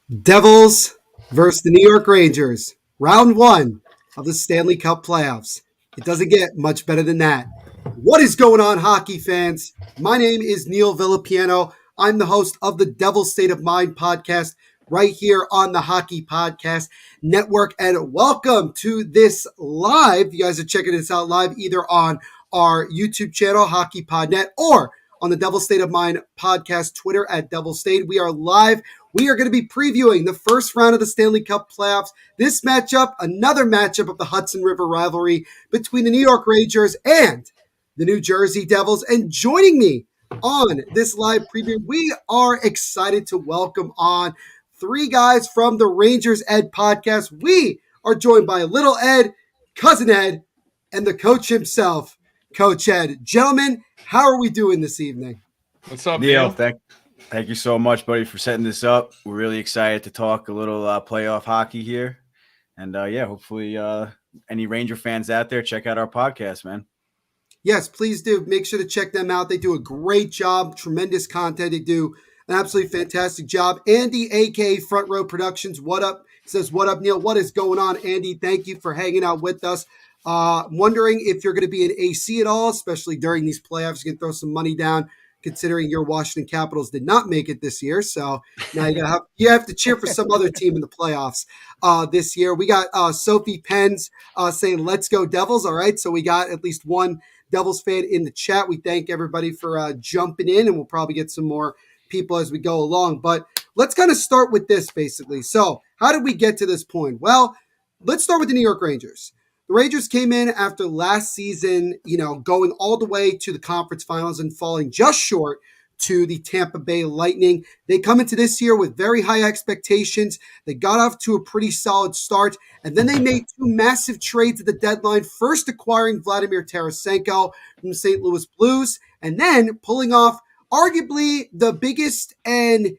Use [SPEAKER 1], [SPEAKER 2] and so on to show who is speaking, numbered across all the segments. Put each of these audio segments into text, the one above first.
[SPEAKER 1] Devils versus the New York Rangers. Round one of the Stanley Cup Playoffs. It doesn't get much better than that. What is going on, hockey fans? My name is Neil Villapiano. I'm the host of the Devil's State of Mind podcast right here on the Hockey Podcast Network. And welcome to this live. You guys are checking this out live either on our YouTube channel, Hockey Podnet, or on the Devil's State of Mind podcast Twitter at Devil's State. We are live. We are going to be previewing the first round of the Stanley Cup Playoffs. This matchup, another matchup of the Hudson River rivalry between the New York Rangers and the New Jersey Devils. And joining me on this live preview, we are excited to welcome on three guys from the Rangers Ed podcast. We are joined by Little Ed, Cousin Ed, and the coach himself, Coach Ed. Gentlemen, how are we doing this evening?
[SPEAKER 2] What's up,
[SPEAKER 3] Neil? Thank you so much, buddy, for setting this up. We're really excited to talk a little playoff hockey here. And, hopefully any Ranger fans out there, check out our podcast, man.
[SPEAKER 1] Yes, please do. Make sure to check them out. They do a great job, tremendous content. They do an absolutely fantastic job. Andy, a.k.a. Front Row Productions, what up? Says, what up, Neil? What is going on, Andy? Thank you for hanging out with us. Wondering if you're going to be in AC at all, especially during these playoffs. You can throw some money down, considering your Washington Capitals did not make it this year. So now you have to cheer for some other team in the playoffs this year. We got Sophie Pens saying, let's go Devils. All right, so we got at least one Devils fan in the chat. We thank everybody for jumping in, and we'll probably get some more people as we go along. But let's kind of start with this, basically. So how did we get to this point? Well, let's start with the New York Rangers. The Rangers came in after last season, going all the way to the conference finals and falling just short to the Tampa Bay Lightning. They come into this year with very high expectations. They got off to a pretty solid start, and then they made two massive trades at the deadline, first acquiring Vladimir Tarasenko from the St. Louis Blues, and then pulling off arguably the biggest and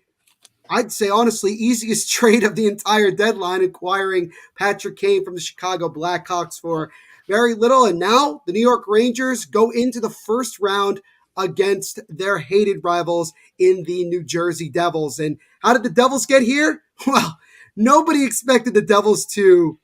[SPEAKER 1] I'd say, honestly, easiest trade of the entire deadline, acquiring Patrick Kane from the Chicago Blackhawks for very little. And now the New York Rangers go into the first round against their hated rivals in the New Jersey Devils. And how did the Devils get here? Well, nobody expected the Devils to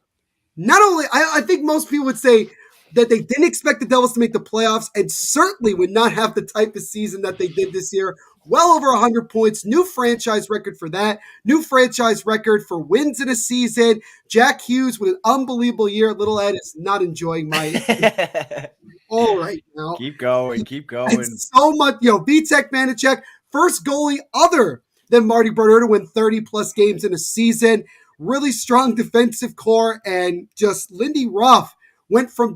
[SPEAKER 1] not only, I think most people would say that they didn't expect the Devils to make the playoffs and certainly would not have the type of season that they did this year. Well over 100 points, new franchise record for that, new franchise record for wins in a season. Jack Hughes with an unbelievable year. Little Ed is not enjoying my all right now.
[SPEAKER 3] Keep going.
[SPEAKER 1] And so much, Vitek Vanacek, first goalie other than Marty Brodeur to win 30-plus games in a season. Really strong defensive core, and just Lindy Ruff went from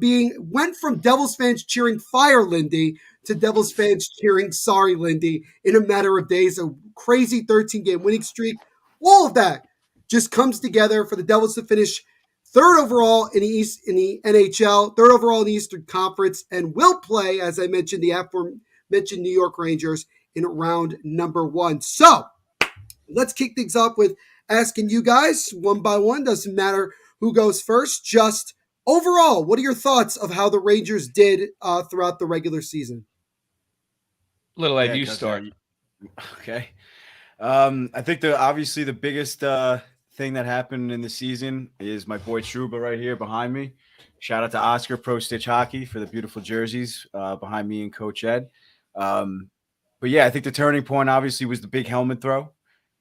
[SPEAKER 1] Devils fans cheering fire Lindy to Devils fans cheering sorry Lindy in a matter of days. A crazy 13-game winning streak. All of that just comes together for the Devils to finish third overall in the NHL, third overall in the Eastern Conference, and will play, as I mentioned, the aforementioned New York Rangers in round number one. So let's kick things off with asking you guys one by one. Doesn't matter who goes first. Just overall, what are your thoughts of how the Rangers did throughout the regular season?
[SPEAKER 2] Little Ed, you start.
[SPEAKER 3] Okay. I think obviously the biggest thing that happened in the season is my boy Trouba right here behind me. Shout out to Oscar Pro Stitch Hockey for the beautiful jerseys behind me and Coach Ed. But yeah, I think the turning point obviously was the big helmet throw.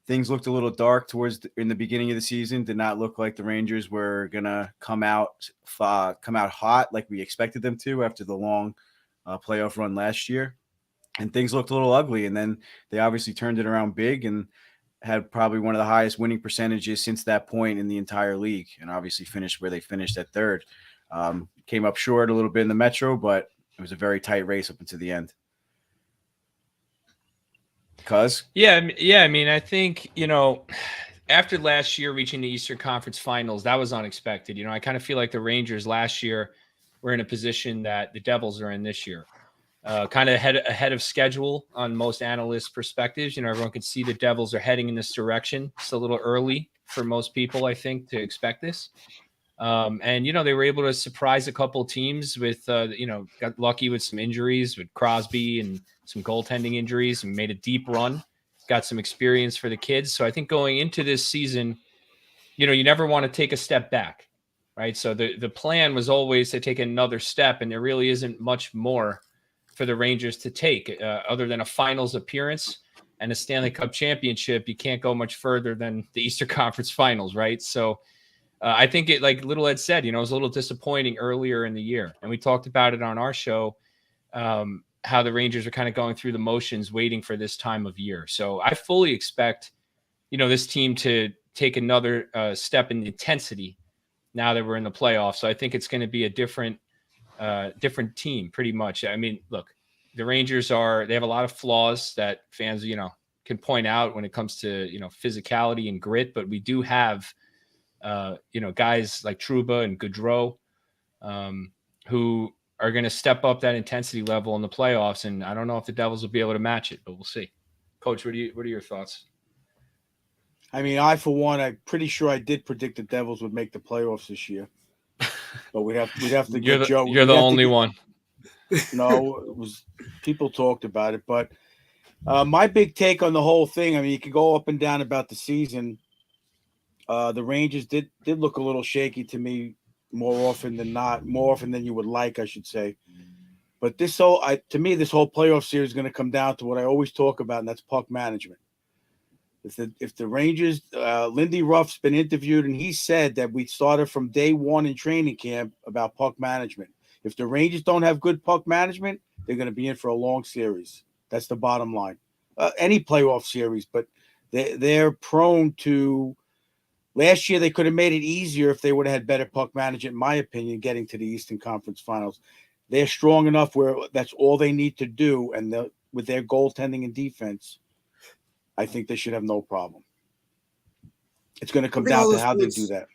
[SPEAKER 3] Things looked a little dark in the beginning of the season. Did not look like the Rangers were gonna come out hot like we expected them to after the long playoff run last year. And things looked a little ugly. And then they obviously turned it around big and had probably one of the highest winning percentages since that point in the entire league. And obviously finished where they finished at third. Came up short a little bit in the Metro, but it was a very tight race up until the end.
[SPEAKER 2] Yeah. I mean, I think, after last year reaching the Eastern Conference Finals, that was unexpected. I kind of feel like the Rangers last year were in a position that the Devils are in this year. Kind of ahead of schedule on most analysts' perspectives. Everyone could see the Devils are heading in this direction. It's a little early for most people, I think, to expect this. And they were able to surprise a couple teams with, got lucky with some injuries with Crosby and some goaltending injuries and made a deep run got some experience for the kids. So I think going into this season, you never want to take a step back, right? So the plan was always to take another step, and there really isn't much more for the Rangers to take other than a finals appearance and a Stanley Cup championship. You can't go much further than the Eastern Conference Finals, right? So I think it, like Little Ed said, it was a little disappointing earlier in the year. And we talked about it on our show, how the Rangers are kind of going through the motions, waiting for this time of year. So I fully expect, this team to take another step in intensity now that we're in the playoffs. So I think it's going to be a different team pretty much. I mean, look, the Rangers they have a lot of flaws that fans, can point out when it comes to, physicality and grit, but we do have, guys like Trouba and Gaudreau, who are going to step up that intensity level in the playoffs. And I don't know if the Devils will be able to match it, but we'll see. Coach, what are your thoughts?
[SPEAKER 4] I mean, I'm pretty sure I did predict the Devils would make the playoffs this year, but we'd have to get Joe.
[SPEAKER 2] You're the only one.
[SPEAKER 4] No, it was people talked about it, but my big take on the whole thing. I mean, you could go up and down about the season. The Rangers did look a little shaky to me more often than you would like, I should say. But this whole playoff series is going to come down to what I always talk about, and that's puck management. If the Rangers, Lindy Ruff's been interviewed, and he said that we started from day one in training camp about puck management. If the Rangers don't have good puck management, they're going to be in for a long series. That's the bottom line. Any playoff series, but they're prone to. Last year, they could have made it easier if they would have had better puck management, in my opinion, getting to the Eastern Conference Finals. They're strong enough where that's all they need to do, and with their goaltending and defense, I think they should have no problem. It's going to come down to how they do that.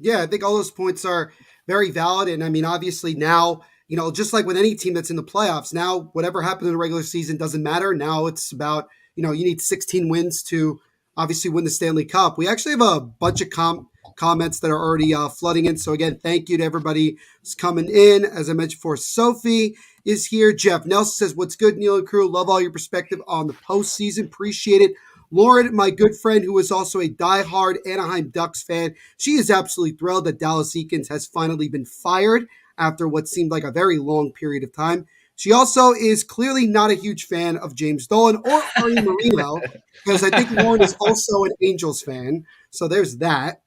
[SPEAKER 1] Yeah, I think all those points are very valid. And I mean, obviously now, just like with any team that's in the playoffs, now whatever happened in the regular season doesn't matter. Now it's about, you need 16 wins to obviously win the Stanley Cup. We actually have a bunch of comments that are already flooding in. So again, thank you to everybody who's coming in. As I mentioned before, Sophie is here. Jeff Nelson says, "What's good, Neil and crew? Love all your perspective on the postseason. Appreciate it." Lauren, my good friend, who is also a diehard Anaheim Ducks fan, she is absolutely thrilled that Dallas Eakins has finally been fired after what seemed like a very long period of time. She also is clearly not a huge fan of James Dolan or Arnie Marino, because I think Lauren is also an Angels fan. So there's that.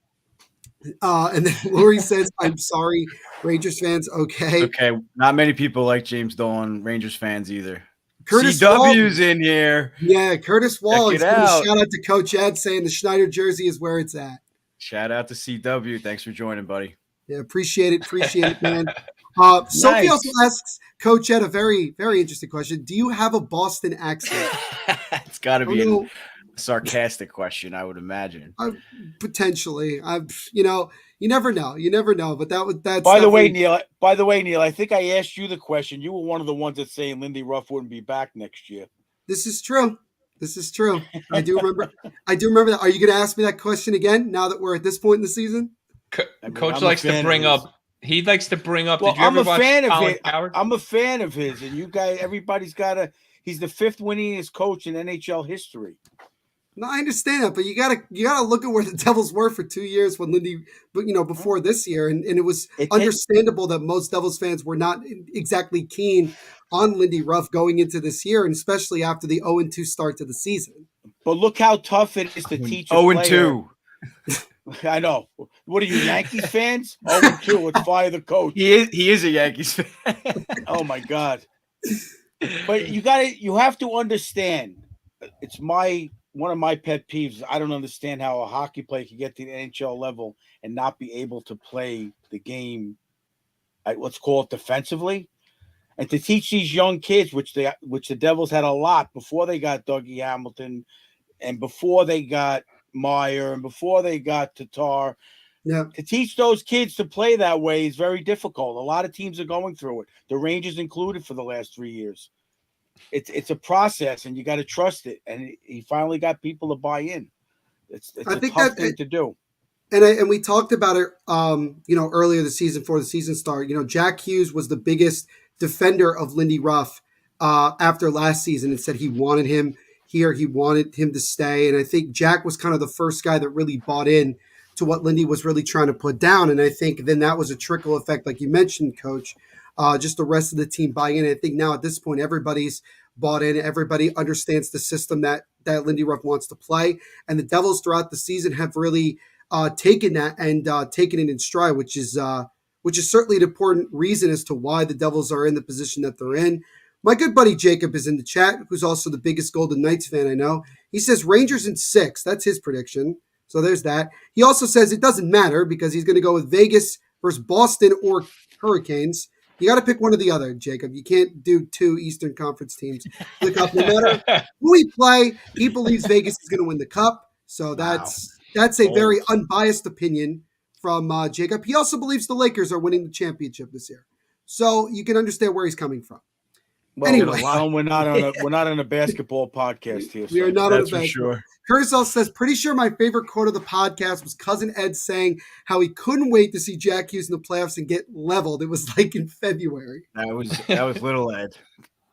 [SPEAKER 1] And then Lori says, "I'm sorry, Rangers fans." Okay.
[SPEAKER 3] Okay. Not many people like James Dolan, Rangers fans either.
[SPEAKER 1] Curtis
[SPEAKER 3] CW's
[SPEAKER 1] Wall,
[SPEAKER 3] in here.
[SPEAKER 1] Yeah, Curtis Wall. He's
[SPEAKER 3] Check it
[SPEAKER 1] giving a
[SPEAKER 3] out.
[SPEAKER 1] shout out to Coach Ed, saying the Schneider jersey is where it's at.
[SPEAKER 3] Shout out to CW. Thanks for joining, buddy.
[SPEAKER 1] Yeah, appreciate it, man. Sophie
[SPEAKER 4] Nice.
[SPEAKER 1] also asks Coach Ed a very, very interesting question. Do you have a Boston accent?
[SPEAKER 3] It's got to be
[SPEAKER 1] Oh,
[SPEAKER 3] a sarcastic question, I would imagine.
[SPEAKER 1] Potentially. You never know. You never know. But that's
[SPEAKER 4] By the way,
[SPEAKER 1] definitely-
[SPEAKER 4] Neil, I think I asked you the question. You were one of the ones that saying Lindy Ruff wouldn't be back next year.
[SPEAKER 1] This is true. I do remember that. Are you going to ask me that question again now that we're at this point in the season?
[SPEAKER 2] Coach
[SPEAKER 4] I'm a
[SPEAKER 2] likes to
[SPEAKER 4] fan
[SPEAKER 2] bring
[SPEAKER 4] of his.
[SPEAKER 2] up. He likes to bring up.
[SPEAKER 4] Well,
[SPEAKER 2] Did you
[SPEAKER 4] I'm
[SPEAKER 2] ever
[SPEAKER 4] a
[SPEAKER 2] watch
[SPEAKER 4] fan of
[SPEAKER 2] Colin
[SPEAKER 4] his.
[SPEAKER 2] Coward?
[SPEAKER 4] I'm a fan of his, and you guys, everybody's got to. He's the 5th winningest coach in NHL history.
[SPEAKER 1] No, I understand that, but you gotta look at where the Devils were for 2 years when Lindy, before this year, and it was understandable that most Devils fans were not exactly keen on Lindy Ruff going into this year, and especially after the 0-2 start to the season.
[SPEAKER 4] But look how tough it is to teach a
[SPEAKER 3] 0-2.
[SPEAKER 4] I know. What are you, Yankees fans? 0-2. Let's fire the coach.
[SPEAKER 3] He is a Yankees fan.
[SPEAKER 4] Oh my God. But you have to understand. It's one of my pet peeves. I don't understand how a hockey player can get to the NHL level and not be able to play the game, let's call it defensively. And to teach these young kids, which the Devils had a lot before they got Dougie Hamilton and before they got Meyer and before they got Tatar.
[SPEAKER 1] Yeah.
[SPEAKER 4] To teach those kids to play that way is very difficult. A lot of teams are going through it, the Rangers included, for the last 3 years. It's a process, and you got to trust it. And he finally got people to buy in. It's a tough thing to do.
[SPEAKER 1] And we talked about it, earlier this season before the season started. Jack Hughes was the biggest defender of Lindy Ruff after last season and said he wanted him. here. He wanted him to stay. And I think Jack was kind of the first guy that really bought in to what Lindy was really trying to put down. And I think then that was a trickle effect, like you mentioned, Coach, just the rest of the team buying in. I think now at this point, everybody's bought in. Everybody understands the system that Lindy Ruff wants to play. And the Devils throughout the season have really taken that and taken it in stride, which is certainly an important reason as to why the Devils are in the position that they're in. My good buddy Jacob is in the chat, who's also the biggest Golden Knights fan I know. He says Rangers in 6. That's his prediction. So there's that. He also says it doesn't matter because he's going to go with Vegas versus Boston or Hurricanes. You got to pick one or the other, Jacob. You can't do 2 Eastern Conference teams. The Cup, no matter who we play, he believes Vegas is going to win the Cup. So that's a very unbiased opinion from Jacob. He also believes the Lakers are winning the championship this year. So you can understand where he's coming from.
[SPEAKER 4] Well,
[SPEAKER 1] anyway,
[SPEAKER 4] we're not on a basketball podcast here.
[SPEAKER 1] We are not on a
[SPEAKER 3] basketball. Sure.
[SPEAKER 1] Curtis also says, pretty sure my favorite quote of the podcast was Cousin Ed saying how he couldn't wait to see Jack Hughes in the playoffs and get leveled. It was like in February.
[SPEAKER 3] That was little Ed,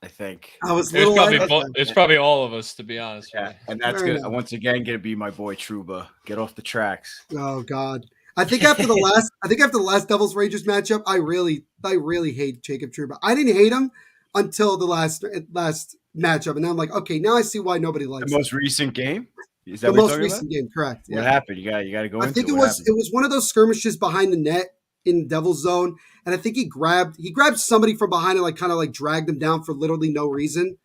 [SPEAKER 3] I think.
[SPEAKER 2] It's probably all of us, to be honest.
[SPEAKER 3] Yeah, and that's good. Once again, gonna be my boy Trouba. Get off the tracks.
[SPEAKER 1] Oh God. I think after the last Devils Rangers matchup, I really hate Jacob Trouba. I didn't hate him until the last matchup, and now I'm like, okay, now I see why nobody likes
[SPEAKER 3] the most recent game. Is that
[SPEAKER 1] the most recent game? Correct.
[SPEAKER 3] What happened? You got to go.
[SPEAKER 1] I think it was one of those skirmishes behind the net in Devil's zone, and I think he grabbed somebody from behind and kind of dragged them down for literally no reason,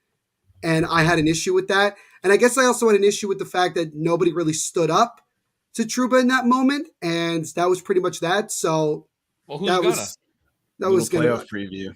[SPEAKER 1] and I had an issue with that, and I guess I also had an issue with the fact that nobody really stood up to Trouba in that moment, and that was pretty much that. So that was
[SPEAKER 3] playoff preview.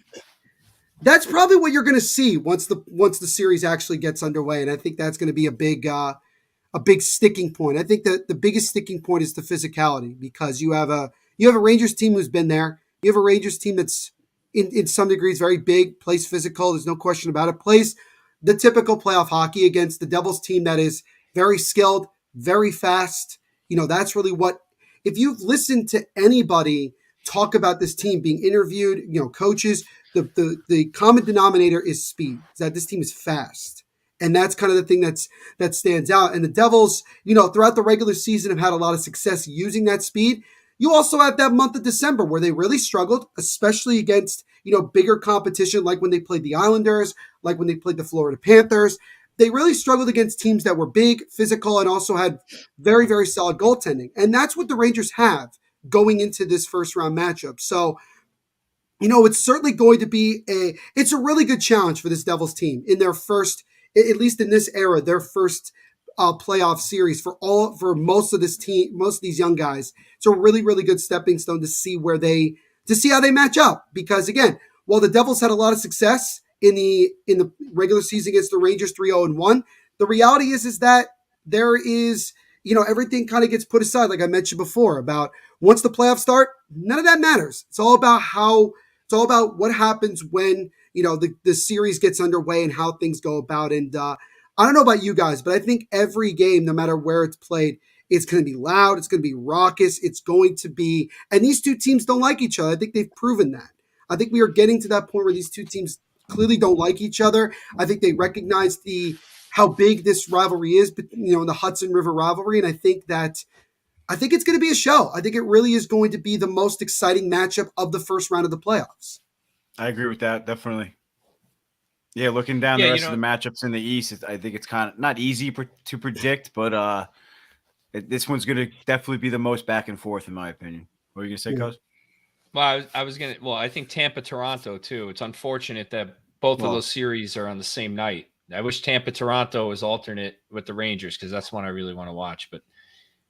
[SPEAKER 1] That's probably what you're going to see once the series actually gets underway, and I think that's going to be a big sticking point. I think that the biggest sticking point is the physicality, because you have a Rangers team who's been there. You have a Rangers team that's in some degrees very big, plays physical. There's no question about it. Plays the typical playoff hockey against the Devils team that is very skilled, very fast. That's really what. If you've listened to anybody talk about this team being interviewed, coaches. The common denominator is speed. That this team is fast, and that's kind of the thing that stands out. And the Devils, throughout the regular season, have had a lot of success using that speed. You also have that month of December where they really struggled, especially against bigger competition, like when they played the Islanders, like when they played the Florida Panthers. They really struggled against teams that were big, physical, and also had very, very solid goaltending. And that's what the Rangers have going into this first round matchup. So. It's certainly going to be it's a really good challenge for this Devils team in their first, at least in this era, their first playoff series for most of this team, most of these young guys. It's a really, really good stepping stone to see how they match up. Because again, while the Devils had a lot of success in the regular season against the Rangers 3-0-1, the reality is that there is, everything kind of gets put aside, like I mentioned before, about once the playoffs start, none of that matters. It's all about what happens when, the series gets underway and how things go about. And I don't know about you guys, but I think every game, no matter where it's played, it's going to be loud. It's going to be raucous. It's going to be, and these two teams don't like each other. I think they've proven that. I think we are getting to that point where these two teams clearly don't like each other. I think they recognize how big this rivalry is, in the Hudson River rivalry. And I think it's going to be a show. I think it really is going to be the most exciting matchup of the first round of the playoffs.
[SPEAKER 3] I agree with that, definitely. Yeah, looking down the rest of the matchups in the East, I think it's kind of not easy to predict, but this one's going to definitely be the most back and forth, in my opinion. What are you going to say, Coach?
[SPEAKER 2] Well, I think Tampa-Toronto, too. It's unfortunate that both of those series are on the same night. I wish Tampa-Toronto was alternate with the Rangers, because that's one I really want to watch. But,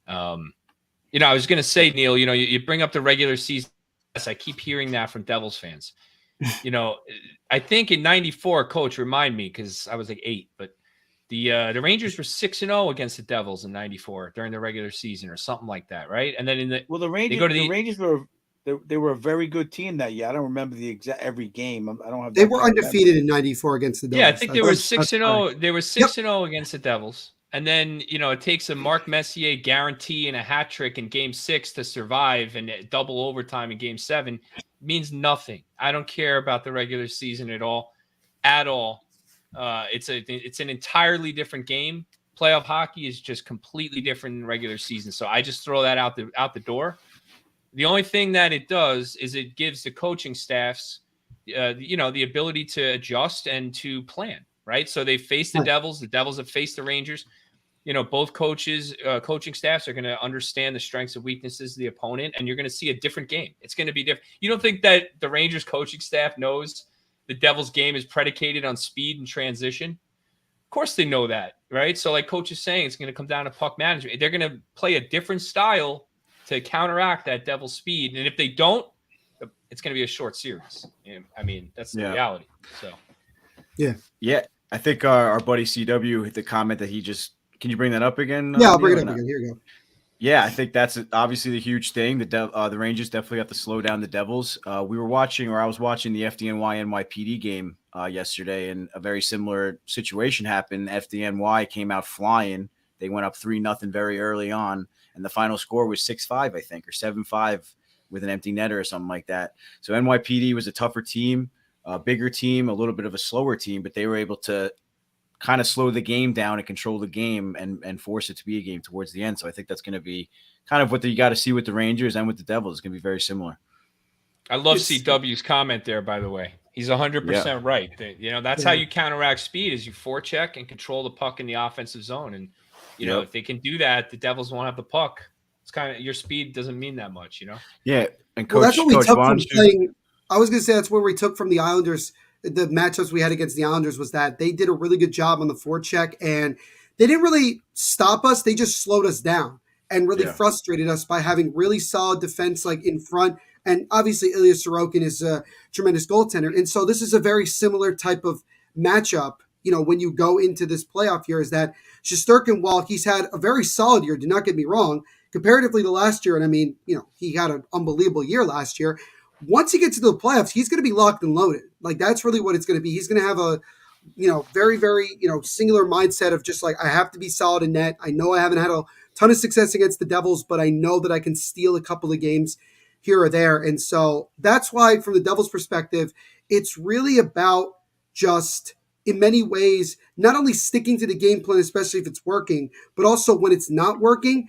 [SPEAKER 2] I was going to say, Neil, you bring up the regular season. Yes, I keep hearing that from Devils fans. I think in 94, Coach, remind me, because I was like 8, but the Rangers were 6-0 against the Devils in 94 during the regular season or something like that, right? And then
[SPEAKER 4] the Rangers were a very good team that year. I don't remember the exact every game. I don't have.
[SPEAKER 1] They were undefeated in 94 against the Devils.
[SPEAKER 2] Yeah, I think they were 6-0. They were 6-0 against the Devils. And then, it takes a Marc Messier guarantee and a hat trick in Game 6 to survive, and double overtime in Game 7 means nothing. I don't care about the regular season at all. It's an entirely different game. Playoff hockey is just completely different than regular season. So I just throw that out the door. The only thing that it does is it gives the coaching staffs, the ability to adjust and to plan, right? So they face the Devils. The Devils have faced the Rangers. Both coaching staffs are going to understand the strengths and weaknesses of the opponent, and you're going to see a different game. It's going to be different. You don't think that the Rangers coaching staff knows the Devils game is predicated on speed and transition? Of course they know that, right? So like Coach is saying, it's going to come down to puck management. They're going to play a different style to counteract that Devil speed. And if they don't, it's going to be a short series. I mean, that's the reality. So,
[SPEAKER 3] yeah. I think our buddy CW hit the comment that he just. Can you bring that up again?
[SPEAKER 1] Yeah, I'll bring it up again. Here you go.
[SPEAKER 3] Yeah, I think that's obviously the huge thing. The Rangers definitely have to slow down the Devils. I was watching the FDNY NYPD game yesterday, and a very similar situation happened. FDNY came out flying. They went up 3-0 very early on, and the final score was 6-5, I think, or 7-5 with an empty netter or something like that. So NYPD was a tougher team, a bigger team, a little bit of a slower team, but they were able to kind of slow the game down and control the game and force it to be a game towards the end. So I think that's going to be kind of what you got to see with the Rangers and with the Devils. It's going to be very similar.
[SPEAKER 2] I love CW's comment there, by the way. He's 100% right. That's how you counteract speed is you forecheck and control the puck in the offensive zone. And, if they can do that, the Devils won't have the puck. It's kind of your speed doesn't mean that much,
[SPEAKER 3] Yeah. And
[SPEAKER 1] that's what we took from playing. I was going to say that's what we took from the Islanders. The matchups we had against the Islanders was that they did a really good job on the forecheck, and they didn't really stop us. They just slowed us down and really frustrated us by having really solid defense like in front. And obviously Ilya Sorokin is a tremendous goaltender. And so this is a very similar type of matchup, when you go into this playoff year, is that Shesterkin, while he's had a very solid year, do not get me wrong, comparatively to last year, and I mean, he had an unbelievable year last year. Once he gets to the playoffs, he's going to be locked and loaded. Like, that's really what it's going to be. He's going to have a, very, very, singular mindset of just like, I have to be solid in net. I know I haven't had a ton of success against the Devils, but I know that I can steal a couple of games here or there. And so that's why, from the Devils' perspective, it's really about just, in many ways, not only sticking to the game plan, especially if it's working, but also when it's not working,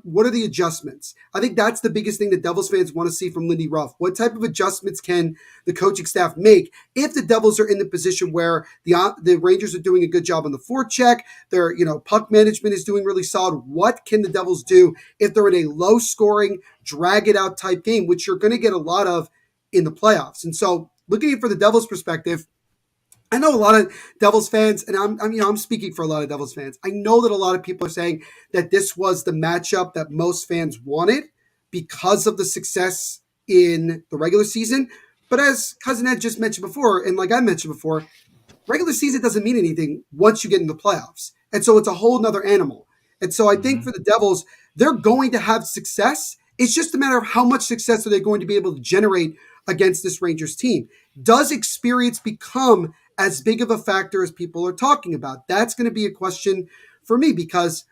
[SPEAKER 1] what are the adjustments? I think that's the biggest thing that Devils fans want to see from Lindy Ruff. What type of adjustments can the coaching staff make if the Devils are in the position where the Rangers are doing a good job on the forecheck, their puck management is doing really solid? What can the Devils do if they're in a low-scoring, drag-it-out type game, which you're going to get a lot of in the playoffs? And so, looking at it from the Devils' perspective, I know a lot of Devils fans, and I'm speaking for a lot of Devils fans. I know that a lot of people are saying that this was the matchup that most fans wanted because of the success in the regular season. But as Cousin Ed just mentioned before, and like I mentioned before, regular season doesn't mean anything once you get in the playoffs. And so it's a whole nother animal. And so I think for the Devils, they're going to have success. It's just a matter of how much success are they going to be able to generate against this Rangers team. Does experience become as big of a factor as people are talking about? That's going to be a question for me, because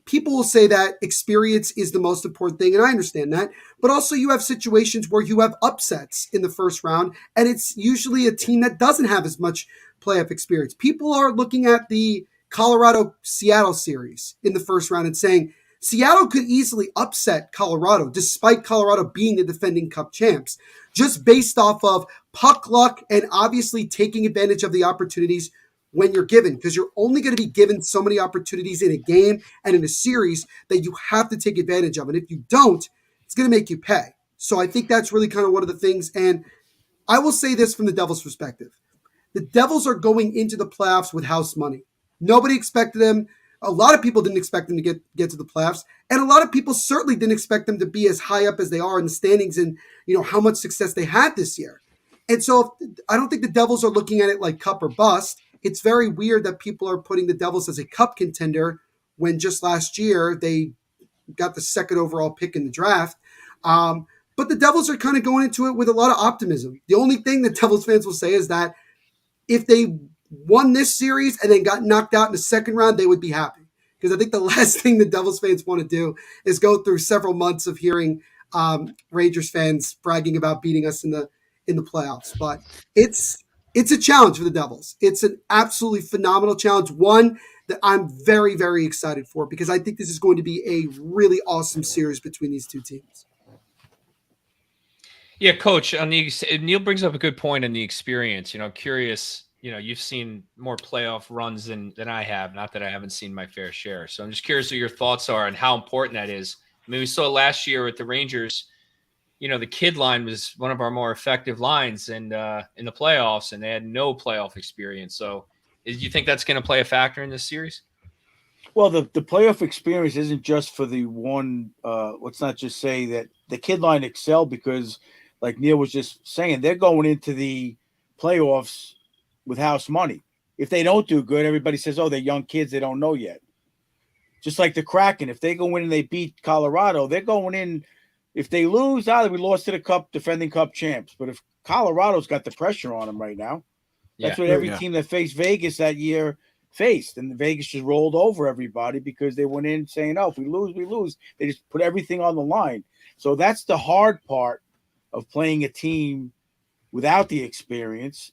[SPEAKER 1] people will say that experience is the most important thing, and I understand that. But also you have situations where you have upsets in the first round, and it's usually a team that doesn't have as much playoff experience. People are looking at the Colorado-Seattle series in the first round and saying Seattle could easily upset Colorado, despite Colorado being the defending Cup champs, just based off of puck luck and obviously taking advantage of the opportunities when you're given, because you're only going to be given so many opportunities in a game and in a series that you have to take advantage of. And if you don't, it's going to make you pay. So I think that's really kind of one of the things. And I will say this from the Devils' perspective. The Devils are going into the playoffs with house money. Nobody expected them. A lot of people didn't expect them to get to the playoffs. And a lot of people certainly didn't expect them to be as high up as they are in the standings and, how much success they had this year. And so I don't think the Devils are looking at it like cup or bust. It's very weird that people are putting the Devils as a cup contender when just last year they got the second overall pick in the draft. But the Devils are kind of going into it with a lot of optimism. The only thing that Devils fans will say is that if they won this series and then got knocked out in the second round, they would be happy. Because I think the last thing the Devils fans want to do is go through several months of hearing Rangers fans bragging about beating us in the playoffs. But it's it's a challenge for the Devils. It's an absolutely phenomenal challenge, one that I'm very, very excited for, because I think this is going to be a really awesome series between these two teams.
[SPEAKER 2] Yeah, Coach, Neil brings up a good point on the experience. Curious, you've seen more playoff runs than I have. Not that I haven't seen my fair share. So I'm just curious what your thoughts are and how important that is. I mean, we saw last year with the Rangers, the kid line was one of our more effective lines in the playoffs, and they had no playoff experience. So do you think that's going to play a factor in this series?
[SPEAKER 4] Well, the playoff experience isn't just for the one. Let's not just say that the kid line excel, because like Neil was just saying, they're going into the playoffs with house money. If they don't do good, everybody says, oh, they're young kids, they don't know yet. Just like the Kraken, if they go in and they beat Colorado, they're going in. If they lose, we lost to the defending Cup champs. But if Colorado's got the pressure on them right now, that's what every team that faced Vegas that year faced. And Vegas just rolled over everybody because they went in saying, oh, if we lose, we lose. They just put everything on the line. So that's the hard part of playing a team without the experience,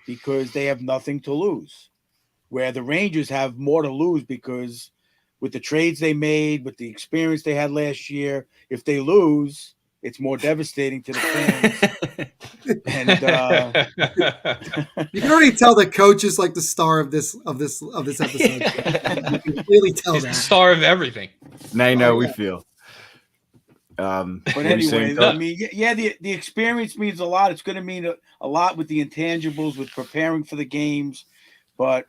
[SPEAKER 4] because they have nothing to lose, where the Rangers have more to lose because with the trades they made, with the experience they had last year, if they lose, it's more devastating to the fans. And
[SPEAKER 1] you can already tell the coach is like the star of this episode. You can really tell
[SPEAKER 2] He's
[SPEAKER 1] that.
[SPEAKER 2] the star of everything.
[SPEAKER 3] Now you know we feel.
[SPEAKER 4] But anyway, I mean, the experience means a lot. It's going to mean a lot with the intangibles, with preparing for the games, but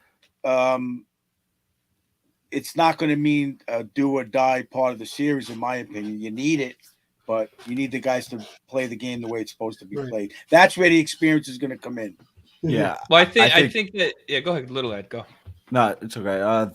[SPEAKER 4] it's not going to mean a do or die part of the series, in my opinion. You need it, but you need the guys to play the game the way it's supposed to be played. That's where the experience is going to come in.
[SPEAKER 3] Yeah.
[SPEAKER 2] Well, I think that. Yeah, go ahead, Little Ed. Go.
[SPEAKER 3] No, it's okay.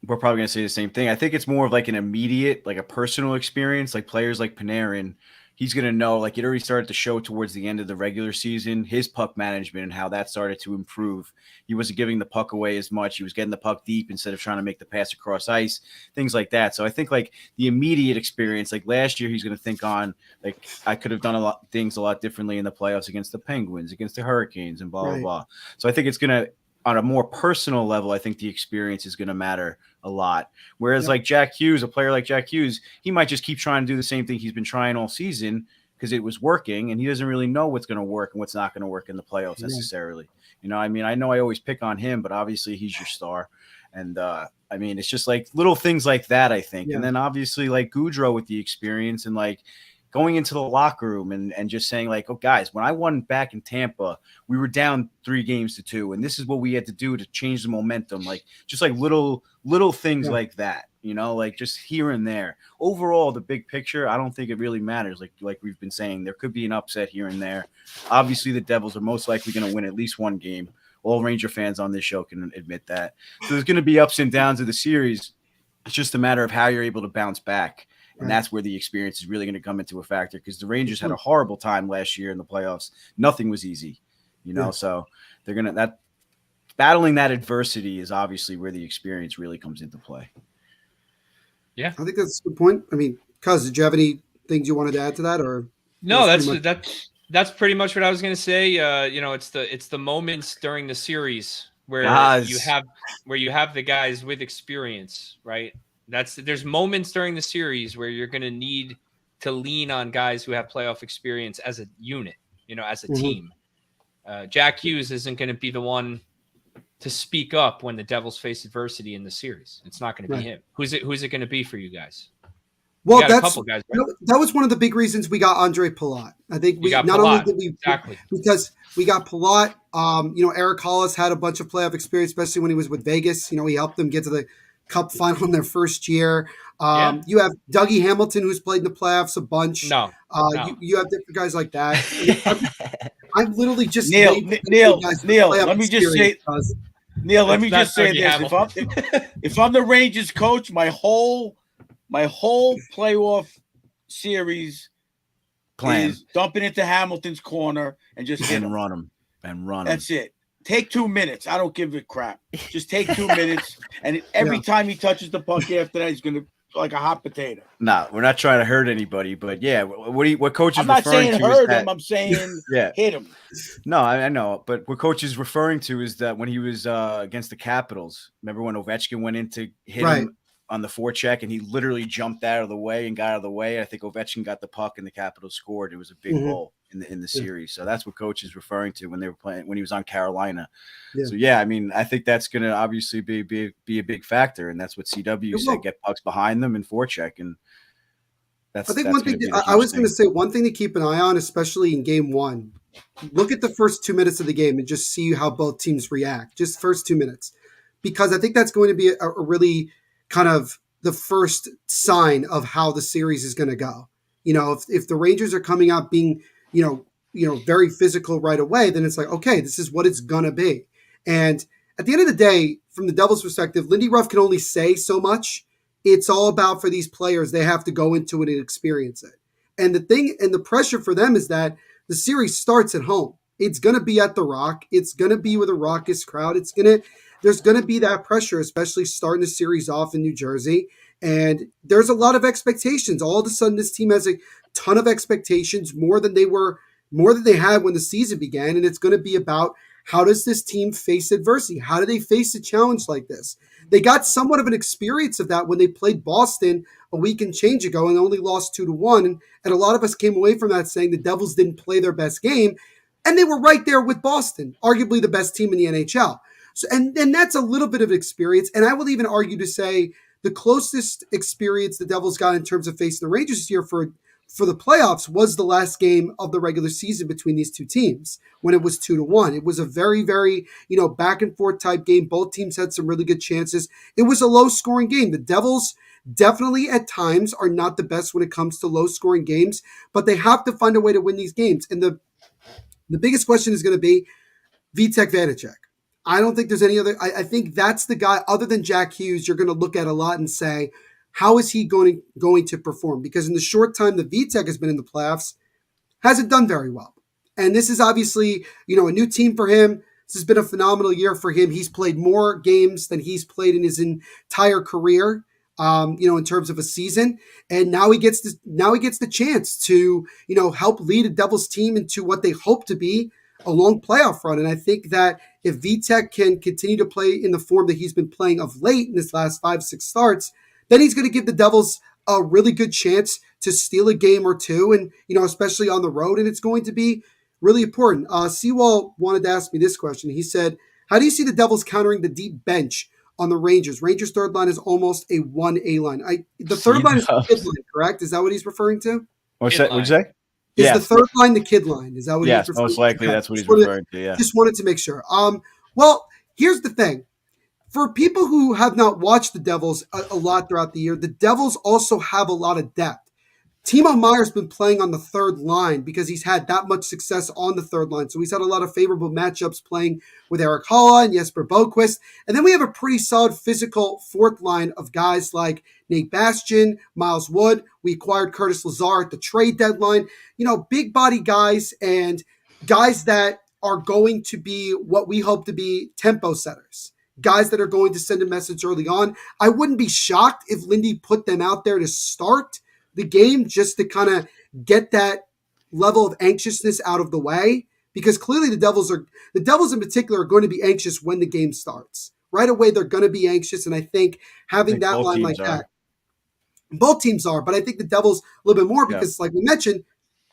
[SPEAKER 3] We're probably going to say the same thing. I think it's more of like an immediate, like a personal experience. Like players like Panarin, he's going to know, like it already started to show towards the end of the regular season, his puck management and how that started to improve. He wasn't giving the puck away as much. He was getting the puck deep instead of trying to make the pass across ice, things like that. So I think like the immediate experience, like last year, he's going to think on, like, I could have done things a lot differently in the playoffs against the Penguins, against the Hurricanes, and blah, blah, blah. So I think it's going to, on a more personal level, I think the experience is going to matter a lot. Whereas like Jack Hughes, a player like Jack Hughes, he might just keep trying to do the same thing he's been trying all season because it was working, and he doesn't really know what's going to work and what's not going to work in the playoffs necessarily. I mean, I know I always pick on him, but obviously he's your star. And I mean, it's just like little things like that, I think. And then obviously like Goudreau with the experience and like going into the locker room and just saying like, oh guys, when I won back in Tampa, we were down 3-2, and this is what we had to do to change the momentum. Like just like little things like that, like just here and there. Overall, the big picture, I don't think it really matters. Like we've been saying, there could be an upset here and there. Obviously the Devils are most likely going to win at least one game. All Ranger fans on this show can admit that. So there's going to be ups and downs of the series. It's just a matter of how you're able to bounce back. And that's where the experience is really going to come into a factor, because the Rangers had a horrible time last year in the playoffs. Nothing was easy, so they're going to battling that adversity is obviously where the experience really comes into play.
[SPEAKER 2] Yeah.
[SPEAKER 1] I think that's a good point. I mean, Cuz, did you have any things you wanted to add to that, or?
[SPEAKER 2] No, that's pretty much what I was going to say. It's the moments during the series where you have the guys with experience, right? There's moments during the series where you're going to need to lean on guys who have playoff experience as a unit, as a team. Jack Hughes isn't going to be the one to speak up when the Devils face adversity in the series. It's not going to be him. Who's it going to be for you guys?
[SPEAKER 1] Well,
[SPEAKER 2] that's a couple guys, right?
[SPEAKER 1] That was one of the big reasons we got Andre Palat. I think because we got Palat. Eric Hollis had a bunch of playoff experience, especially when he was with Vegas. He helped them get to the Cup final in their first year. You have Dougie Hamilton, who's played in the playoffs a bunch.
[SPEAKER 2] No.
[SPEAKER 1] You have different guys like that. I'm literally just
[SPEAKER 4] Neil. Let me just say this: if I'm the Rangers coach, my whole playoff series
[SPEAKER 3] plan
[SPEAKER 4] is dumping into Hamilton's corner and just
[SPEAKER 3] run him.
[SPEAKER 4] That's it. Take 2 minutes. I don't give a crap. Just take 2 minutes, and every time he touches the puck after that, he's going to like a hot potato.
[SPEAKER 3] Nah, we're not trying to hurt anybody, but yeah, what coach is
[SPEAKER 4] I'm not
[SPEAKER 3] referring
[SPEAKER 4] saying
[SPEAKER 3] to
[SPEAKER 4] hurt
[SPEAKER 3] is that,
[SPEAKER 4] him. I'm saying
[SPEAKER 3] yeah,
[SPEAKER 4] hit him.
[SPEAKER 3] no, I know, but what coach is referring to is that when he was against the Capitals, remember when Ovechkin went in to hit
[SPEAKER 1] Right.
[SPEAKER 3] him on the forecheck and he literally jumped out of the way and got out of the way. I think Ovechkin got the puck and the Capitals scored. It was a big goal in the series. So that's what coach is referring to when they were playing when he was on Carolina.
[SPEAKER 1] Yeah.
[SPEAKER 3] So yeah, I mean, I think that's going to obviously be a big factor, and that's what CW said: get pucks behind them and forecheck, and
[SPEAKER 1] I think one thing I was going to say, one thing to keep an eye on, especially in game one, look at the first 2 minutes of the game and just see how both teams react. Just first 2 minutes, because I think that's going to be a really kind of the first sign of how the series is going to go. You know, if the Rangers are coming out being, very physical right away, then it's like, okay, this is what it's going to be. And at the end of the day, from the Devils' perspective, Lindy Ruff can only say so much. It's all about for these players, they have to go into it and experience it. And the pressure for them is that the series starts at home. It's going to be at the Rock. It's going to be with a raucous crowd. There's going to be that pressure, especially starting the series off in New Jersey. And there's a lot of expectations. All of a sudden, this team has a ton of expectations, more than they had when the season began. And it's going to be about, how does this team face adversity? How do they face a challenge like this? They got somewhat of an experience of that when they played Boston a week and change ago and only lost 2-1. And a lot of us came away from that saying the Devils didn't play their best game. And they were right there with Boston, arguably the best team in the NHL. So, and that's a little bit of experience. And I will even argue to say the closest experience the Devils got in terms of facing the Rangers this year for the playoffs was the last game of the regular season between these two teams when it was 2-1. It was a very, very, back and forth type game. Both teams had some really good chances. It was a low scoring game. The Devils definitely at times are not the best when it comes to low scoring games, but they have to find a way to win these games. And the biggest question is going to be Vitek Vanacek. I don't think there's any other. I think that's the guy other than Jack Hughes you're going to look at a lot and say, how is he going to perform? Because in the short time that Vitek has been in the playoffs, hasn't done very well. And this is obviously, a new team for him. This has been a phenomenal year for him. He's played more games than he's played in his entire career, in terms of a season. And now he gets the chance to, help lead a Devils team into what they hope to be a long playoff run. And I think that if Vitek can continue to play in the form that he's been playing of late in his last 5-6 starts, then he's going to give the Devils a really good chance to steal a game or two, and especially on the road, and it's going to be really important. Seawall wanted to ask me this question. He said, how do you see the Devils countering the deep bench on the Rangers? Rangers' third line is almost a 1A line. The third line is the kid line, correct? Is that what he's referring to?
[SPEAKER 3] What'd you say?
[SPEAKER 1] Is the third line the kid line? Is that what he's referring to?
[SPEAKER 3] Most likely that's what he's referring to, yeah.
[SPEAKER 1] Just wanted to make sure. Well, here's the thing. For people who have not watched the Devils a lot throughout the year, the Devils also have a lot of depth. Timo Meyer's been playing on the third line because he's had that much success on the third line. So he's had a lot of favorable matchups playing with Eric Halla and Jesper Boquist. And then we have a pretty solid physical fourth line of guys like Nate Bastian, Miles Wood. We acquired Curtis Lazar at the trade deadline. Big body guys and guys that are going to be what we hope to be tempo setters. Guys that are going to send a message early on. I wouldn't be shocked if Lindy put them out there to start the game just to kind of get that level of anxiousness out of the way, because clearly the Devils in particular are going to be anxious when the game starts. Right away, they're going to be anxious, and I think having that line like that, both teams are, but I think the Devils a little bit more because, like we mentioned,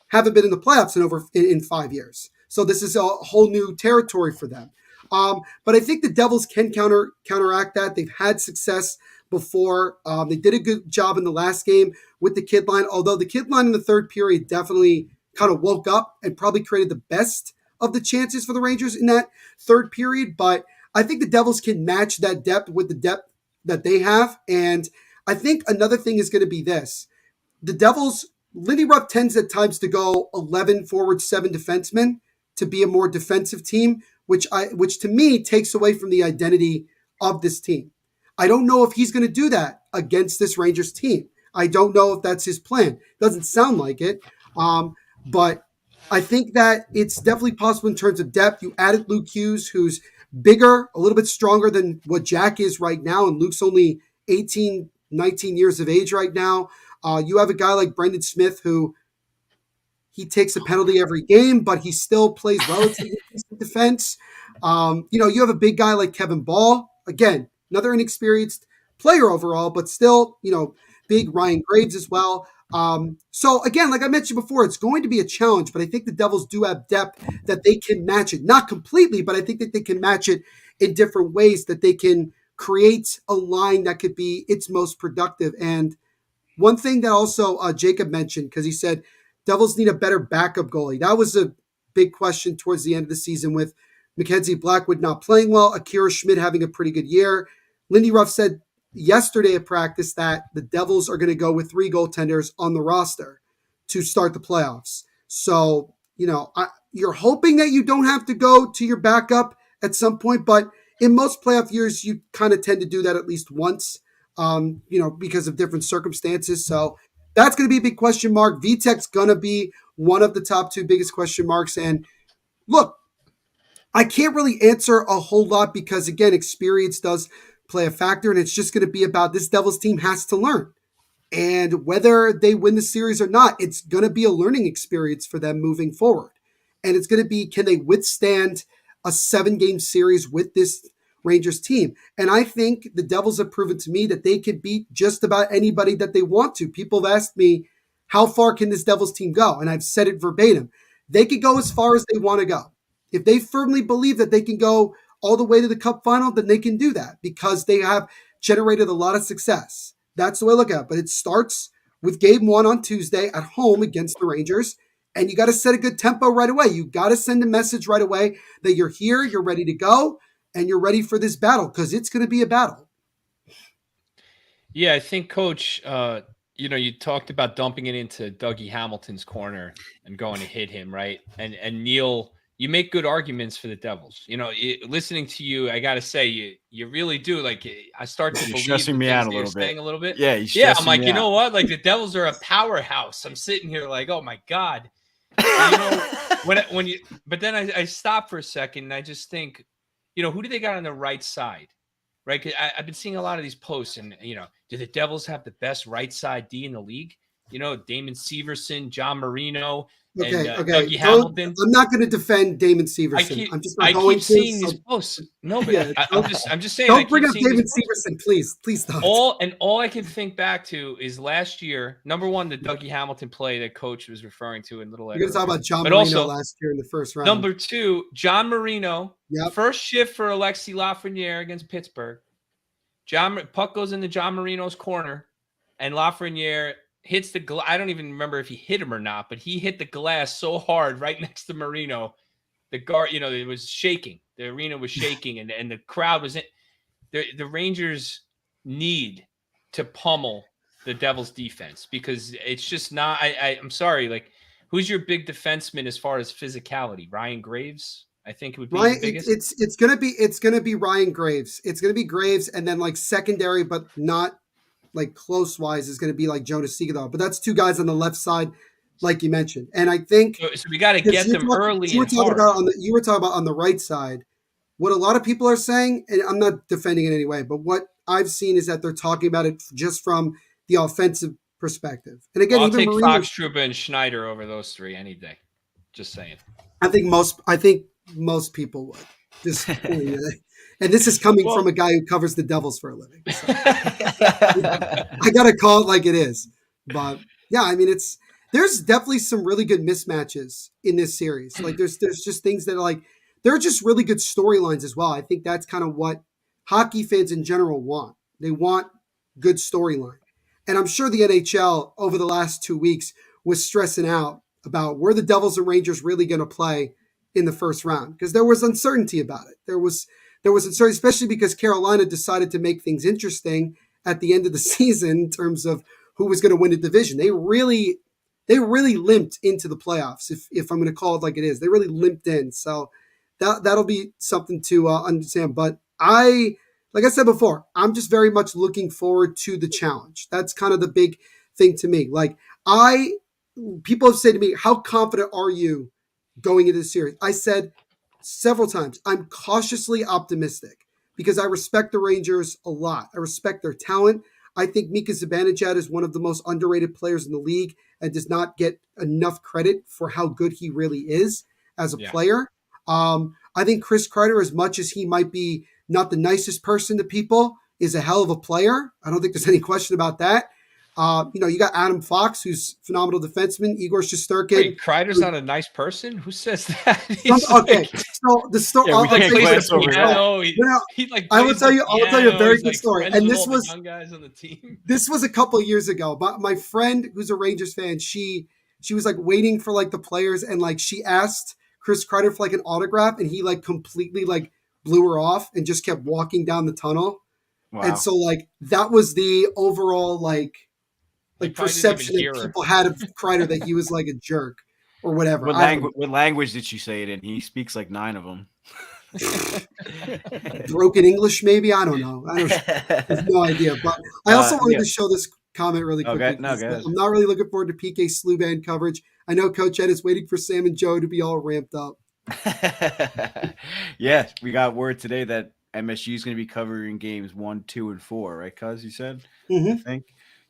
[SPEAKER 1] haven't been in the playoffs in 5 years. So this is a whole new territory for them. But I think the Devils can counteract that. They've had success before. They did a good job in the last game with the kid line, although the kid line in the third period definitely kind of woke up and probably created the best of the chances for the Rangers in that third period. But I think the Devils can match that depth with the depth that they have. And I think another thing is going to be this. The Devils, Lindy Ruff tends at times to go 11 forward, 7 defensemen to be a more defensive team, which to me takes away from the identity of this team. I don't know if he's going to do that against this Rangers team. I don't know if that's his plan. Doesn't sound like it. But I think that it's definitely possible in terms of depth. You added Luke Hughes, who's bigger, a little bit stronger than what Jack is right now. And Luke's only 18, 19 years of age right now. You have a guy like Brendan Smith who he takes a penalty every game, but he still plays relatively decent defense. You have a big guy like Kevin Ball. Again, another inexperienced player overall, but still, big Ryan Graves as well. So again, like I mentioned before, it's going to be a challenge, but I think the Devils do have depth that they can match it. Not completely, but I think that they can match it in different ways, that they can create a line that could be its most productive. And one thing that also Jacob mentioned, because he said Devils need a better backup goalie. That was a big question towards the end of the season with Mackenzie Blackwood not playing well, Akira Schmid having a pretty good year. Lindy Ruff said yesterday at practice that the Devils are going to go with 3 goaltenders on the roster to start the playoffs. So, you're hoping that you don't have to go to your backup at some point, but in most playoff years, you kind of tend to do that at least once, because of different circumstances. So that's going to be a big question mark. Vitek's going to be one of the top 2 biggest question marks. And look, I can't really answer a whole lot because, again, experience does play a factor, and it's just going to be about this Devils team has to learn. And whether they win the series or not, it's going to be a learning experience for them moving forward. And it's going to be, can they withstand a 7-game series with this Rangers team? And I think the Devils have proven to me that they can beat just about anybody that they want to. People have asked me, how far can this Devils team go? And I've said it verbatim. They could go as far as they want to go. If they firmly believe that they can go all the way to the Cup final, then they can do that because they have generated a lot of success. That's the way I look at it. But it starts with game 1 on Tuesday at home against the Rangers. And you got to set a good tempo right away. You got to send a message right away that you're here, you're ready to go, and you're ready for this battle because it's going to be a battle.
[SPEAKER 2] Yeah, I think, Coach, you talked about dumping it into Dougie Hamilton's corner and going to hit him, right? And Neil, you make good arguments for the Devils. Listening to you, I got to say, you really do. Like, I start to believe
[SPEAKER 3] stressing me out a little bit.
[SPEAKER 2] Saying a little bit.
[SPEAKER 3] Yeah,
[SPEAKER 2] I'm like, you know what? Like, the Devils are a powerhouse. I'm sitting here like, oh my God. But then I stop for a second and I just think, who do they got on the right side? Right? 'Cause I've been seeing a lot of these posts and, do the Devils have the best right side D in the league? Damon Severson, John Marino, and Dougie Hamilton.
[SPEAKER 1] I'm not going to defend Damon Severson.
[SPEAKER 2] I keep seeing these posts. No, but yeah, I'm just saying.
[SPEAKER 1] Don't bring up Damon Severson, please. Please don't.
[SPEAKER 2] All I can think back to is last year. Number one, the Dougie Hamilton play that Coach was referring to in Little.
[SPEAKER 1] You're going to talk about John Marino also, last year in the first round.
[SPEAKER 2] Number 2, John Marino. Yep. First shift for Alexis Lafreniere against Pittsburgh. Puck goes into John Marino's corner, and Lafreniere hits the glass. I don't even remember if he hit him or not, but he hit the glass so hard right next to Marino. The guard, it was shaking. The arena was shaking, and the crowd was in. The Rangers need to pummel the Devils' defense because it's just not. I'm sorry. Like, who's your big defenseman as far as physicality? Ryan Graves, I think it would be the biggest.
[SPEAKER 1] It's gonna be Ryan Graves. It's gonna be Graves, and then like secondary, but not like close wise, is gonna be like Jonas Siegel. But that's 2 guys on the left side, like you mentioned. And I think
[SPEAKER 2] so we got to get them early. You were talking
[SPEAKER 1] about on the right side. What a lot of people are saying, and I'm not defending it in any way, but what I've seen is that they're talking about it just from the offensive perspective. And again,
[SPEAKER 2] I'll take Fox, Trouba, and Schneider over those 3 any day. Just saying.
[SPEAKER 1] I think most people would. Just and this is coming from a guy who covers the Devils for a living. So. I gotta call it like it is. But yeah, I mean, there's definitely some really good mismatches in this series. Like there's just things that are like there are just really good storylines as well. I think that's kind of what hockey fans in general want. They want good storyline. And I'm sure the NHL over the last 2 weeks was stressing out about where the Devils and Rangers really going to play in the first round because there was uncertainty about it. There was uncertainty, especially because Carolina decided to make things interesting at the end of the season in terms of who was going to win the division. They really limped into the playoffs, if I'm going to call it like it is. They really limped in. So that'll be something to understand. But like I said before, I'm just very much looking forward to the challenge. That's kind of the big thing to me. Like people have said to me, how confident are you going into the series? I said several times, I'm cautiously optimistic because I respect the Rangers a lot. I respect their talent. I think Mika Zibanejad is one of the most underrated players in the league and does not get enough credit for how good he really is as a player. I think Chris Kreider, as much as he might be not the nicest person to people, is a hell of a player. I don't think there's any question about that. You got Adam Fox, who's a phenomenal defenseman. Igor Shesterkin.
[SPEAKER 2] Wait, Kreider's not a nice person? Who says that?
[SPEAKER 1] Okay, so the story.
[SPEAKER 3] Yeah, we can't glance over that.
[SPEAKER 1] I will tell you a very good story. And this was
[SPEAKER 2] young guys on the team.
[SPEAKER 1] This was a couple years ago. But my friend, who's a Rangers fan, she was like waiting for like the players, and like she asked Chris Kreider for like an autograph, and he like completely like blew her off and just kept walking down the tunnel. Wow. And so like that was the overall like perception that people had of Kreider, that he was like a jerk or whatever.
[SPEAKER 3] What language did she say it in? He speaks like 9 of them.
[SPEAKER 1] Broken English, maybe? I don't know. I have no idea. But I also wanted to show this comment really quickly.
[SPEAKER 3] Okay. No,
[SPEAKER 1] I'm not really looking forward to PK Sluban coverage. I know Coach Ed is waiting for Sam and Joe to be all ramped up.
[SPEAKER 3] Yeah, we got word today that MSG is going to be covering games 1, 2, and 4, right, cuz you said? I think.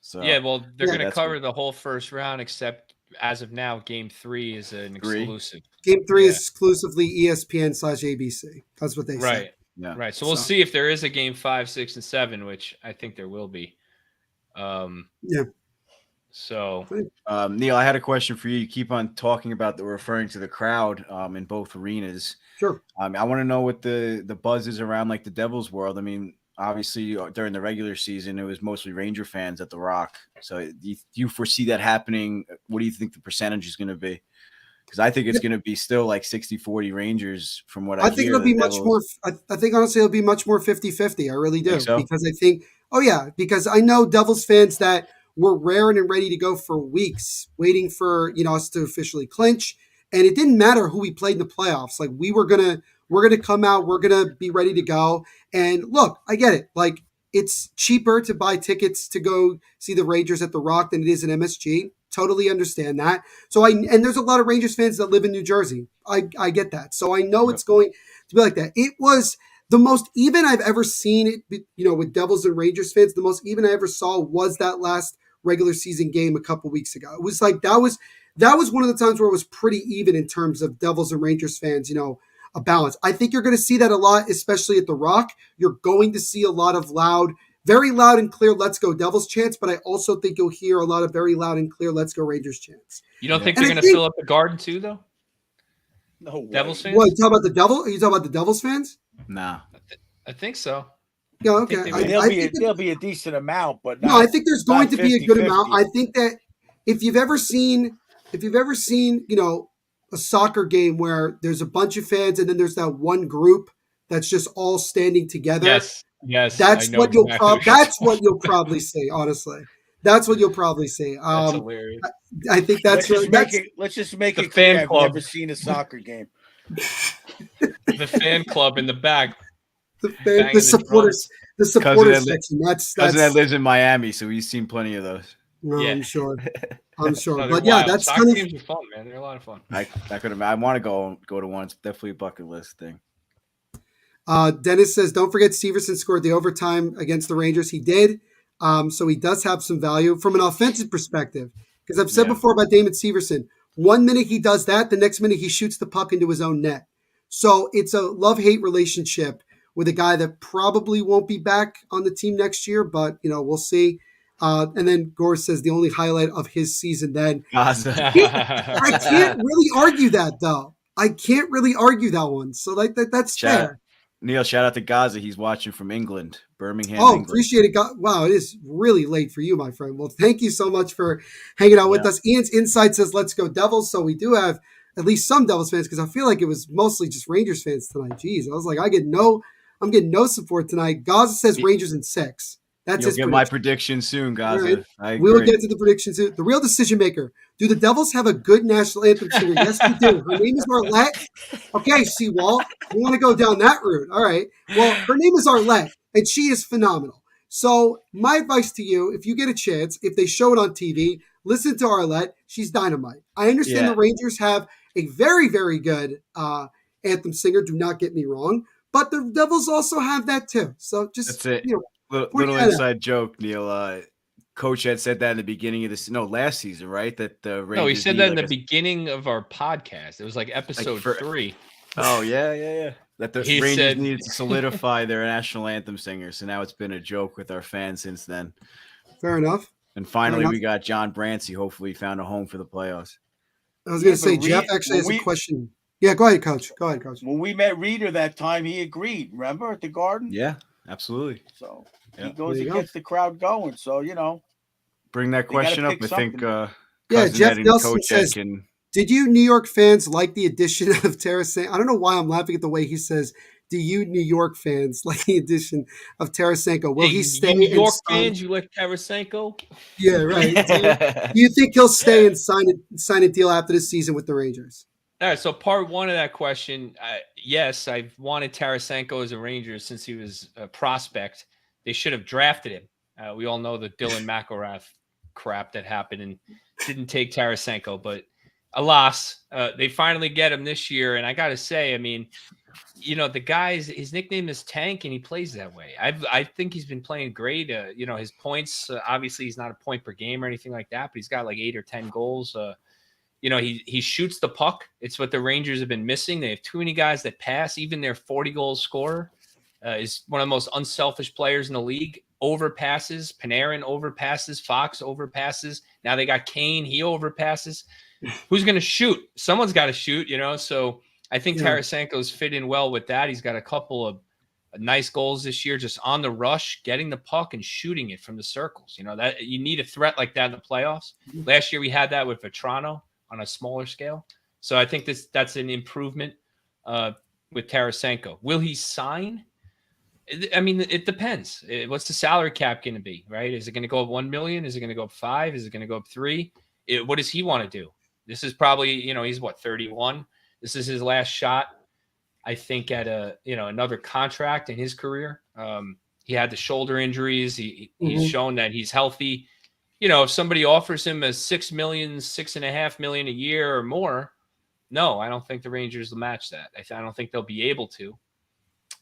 [SPEAKER 3] So,
[SPEAKER 2] yeah, well, they're going to cover the whole first round, except as of now, Game 3 is an exclusive.
[SPEAKER 1] Game 3 is exclusively ESPN/ABC. That's what they say.
[SPEAKER 2] Yeah. Right. So we'll see if there is a Game 5, 6, and 7, which I think there will be. So,
[SPEAKER 3] Neil, I had a question for you. You keep on talking about referring to the crowd in both arenas.
[SPEAKER 1] Sure.
[SPEAKER 3] I want to know what the buzz is around like the Devils world. I mean, obviously during the regular season, it was mostly Ranger fans at the Rock. So do you foresee that happening? What do you think the percentage is going to be? Because I think it's going to be still like 60-40 Rangers from what I hear.
[SPEAKER 1] I think it'll be much more. I think honestly it'll be much more 50-50. I really do.
[SPEAKER 3] So?
[SPEAKER 1] Because I think, because I know Devils fans that were raring and ready to go for weeks, waiting for us to officially clinch. And it didn't matter who we played in the playoffs. Like we're gonna come out, we're gonna be ready to go. And look, I get it. Like it's cheaper to buy tickets to go see the Rangers at the Rock than it is in MSG. Totally understand that. So and there's a lot of Rangers fans that live in New Jersey. I get that. So I know it's going to be like that. It was the most even I've ever seen it, with Devils and Rangers fans. The most even I ever saw was that last regular season game a couple weeks ago. It was like that was one of the times where it was pretty even in terms of Devils and Rangers fans, a balance. I think you're going to see that a lot, especially at the Rock. You're going to see a lot of very loud and clear "Let's Go Devils" chants, but I also think you'll hear a lot of very loud and clear "Let's Go Rangers" chants.
[SPEAKER 2] You don't think they're going to fill up the Garden too, though?
[SPEAKER 4] No way.
[SPEAKER 2] Devils fans?
[SPEAKER 1] What, you talking about the Devil? Are you talking about the Devils fans?
[SPEAKER 3] Nah.
[SPEAKER 2] I think so.
[SPEAKER 1] Yeah, okay.
[SPEAKER 4] There'll be a decent amount, but
[SPEAKER 1] I think there's going to be a good amount. I think that if you've ever seen, a soccer game where there's a bunch of fans and then there's that one group that's just all standing together.
[SPEAKER 2] Yes.
[SPEAKER 1] That's what you'll probably see. Honestly, that's what you'll probably see.
[SPEAKER 2] That's hilarious.
[SPEAKER 1] I think let's
[SPEAKER 4] just make it
[SPEAKER 2] fan
[SPEAKER 4] clear.
[SPEAKER 2] club.
[SPEAKER 4] I've never seen a soccer game.
[SPEAKER 2] The fan club in the back.
[SPEAKER 1] The supporters section. That's
[SPEAKER 3] cousin that lives in Miami, so he's seen plenty of those.
[SPEAKER 1] No, yeah. I'm sure.
[SPEAKER 2] No,
[SPEAKER 1] but yeah,
[SPEAKER 2] wild.
[SPEAKER 1] that's
[SPEAKER 2] soccer games are fun, man. They're a lot of fun.
[SPEAKER 3] I want to go to one. It's definitely a bucket list thing.
[SPEAKER 1] Dennis says, don't forget Severson scored the overtime against the Rangers. He did. So he does have some value from an offensive perspective. Because I've said before about Damon Severson, 1 minute he does that, the next minute he shoots the puck into his own net. So it's a love-hate relationship with a guy that probably won't be back on the team next year, but we'll see. And then Gore says the only highlight of his season then. I can't really argue that, though. I can't really argue that one. So that's fair.
[SPEAKER 3] Neil, shout out to Gaza. He's watching from England, Birmingham. England.
[SPEAKER 1] Appreciate it. Wow, it is really late for you, my friend. Well, thank you so much for hanging out with us. Ian's Insight says, let's go Devils. So we do have at least some Devils fans, because I feel like it was mostly just Rangers fans tonight. Jeez, I was like, I'm getting no support tonight. Gaza says Rangers in 6. That's
[SPEAKER 3] You'll get my prediction soon, Gaza.
[SPEAKER 1] Right. We will get to the prediction soon. The real decision maker. Do the Devils have a good national anthem singer? Yes, we do. Her name is Arlette. Okay, Seawalt, you want to go down that route. All right. Well, her name is Arlette, and she is phenomenal. So my advice to you, if you get a chance, if they show it on TV, listen to Arlette. She's dynamite. I understand the Rangers have a very, very good anthem singer. Do not get me wrong. But the Devils also have that too. So just,
[SPEAKER 3] That's it. Little inside joke, Neil. Coach had said that in the beginning of this, last season, right? That the Rangers.
[SPEAKER 2] No, he said that in the beginning of our podcast. It was like episode 3.
[SPEAKER 3] Oh yeah. That the
[SPEAKER 2] He
[SPEAKER 3] Rangers
[SPEAKER 2] said-
[SPEAKER 3] needed to solidify their national anthem singer. So now it's been a joke with our fans since then.
[SPEAKER 1] Fair enough.
[SPEAKER 3] And finally, we got John Brancy. Hopefully, found a home for the playoffs.
[SPEAKER 1] I was going to say, Jeff actually has a question. Yeah, go ahead, Coach.
[SPEAKER 4] When we met Reader that time, he agreed. Remember at the Garden?
[SPEAKER 3] Yeah, absolutely.
[SPEAKER 4] So
[SPEAKER 3] Yeah.
[SPEAKER 4] he goes and gets the crowd going. So
[SPEAKER 3] bring that question up. I think.
[SPEAKER 1] Jeff Nelson says, "Did you New York fans like the addition of Tarasenko?" I don't know why I'm laughing at the way he says, "Do you New York fans like the addition of Tarasenko? Will he stay?"
[SPEAKER 2] New York fans, you like Tarasenko?
[SPEAKER 1] Yeah, right. Do you think he'll stay and sign a deal after this season with the Rangers?
[SPEAKER 2] All right, so part one of that question, yes, I've wanted Tarasenko as a Ranger since he was a prospect. They should have drafted him. We all know the Dylan McElrath crap that happened and didn't take Tarasenko, but alas, they finally get him this year. And I got to say, I mean, the guy's, his nickname is Tank, and he plays that way. I think he's been playing great. His points, obviously he's not a point per game or anything like that, but he's got like 8 or 10 goals. He shoots the puck. It's what the Rangers have been missing. They have too many guys that pass. Even their 40-goal scorer is one of the most unselfish players in the league. Overpasses. Panarin overpasses. Fox overpasses. Now they got Kane. He overpasses. Who's going to shoot? Someone's got to shoot, So I think Tarasenko's fit in well with that. He's got a couple of nice goals this year, just on the rush, getting the puck and shooting it from the circles. That you need a threat like that in the playoffs. Last year we had that with Vitrano on a smaller scale. So I think that's an improvement with Tarasenko. Will he sign? I mean, it depends. What's the salary cap going to be, right? Is it going to go up 1 million? Is it going to go up 5? Is it going to go up 3? What does he want to do? This is probably, he's 31. This is his last shot, I think, at another contract in his career. He had the shoulder injuries. He's shown that he's healthy. If somebody offers him a $6 million, $6.5 million a year or more, no, I don't think the Rangers will match that. I don't think they'll be able to.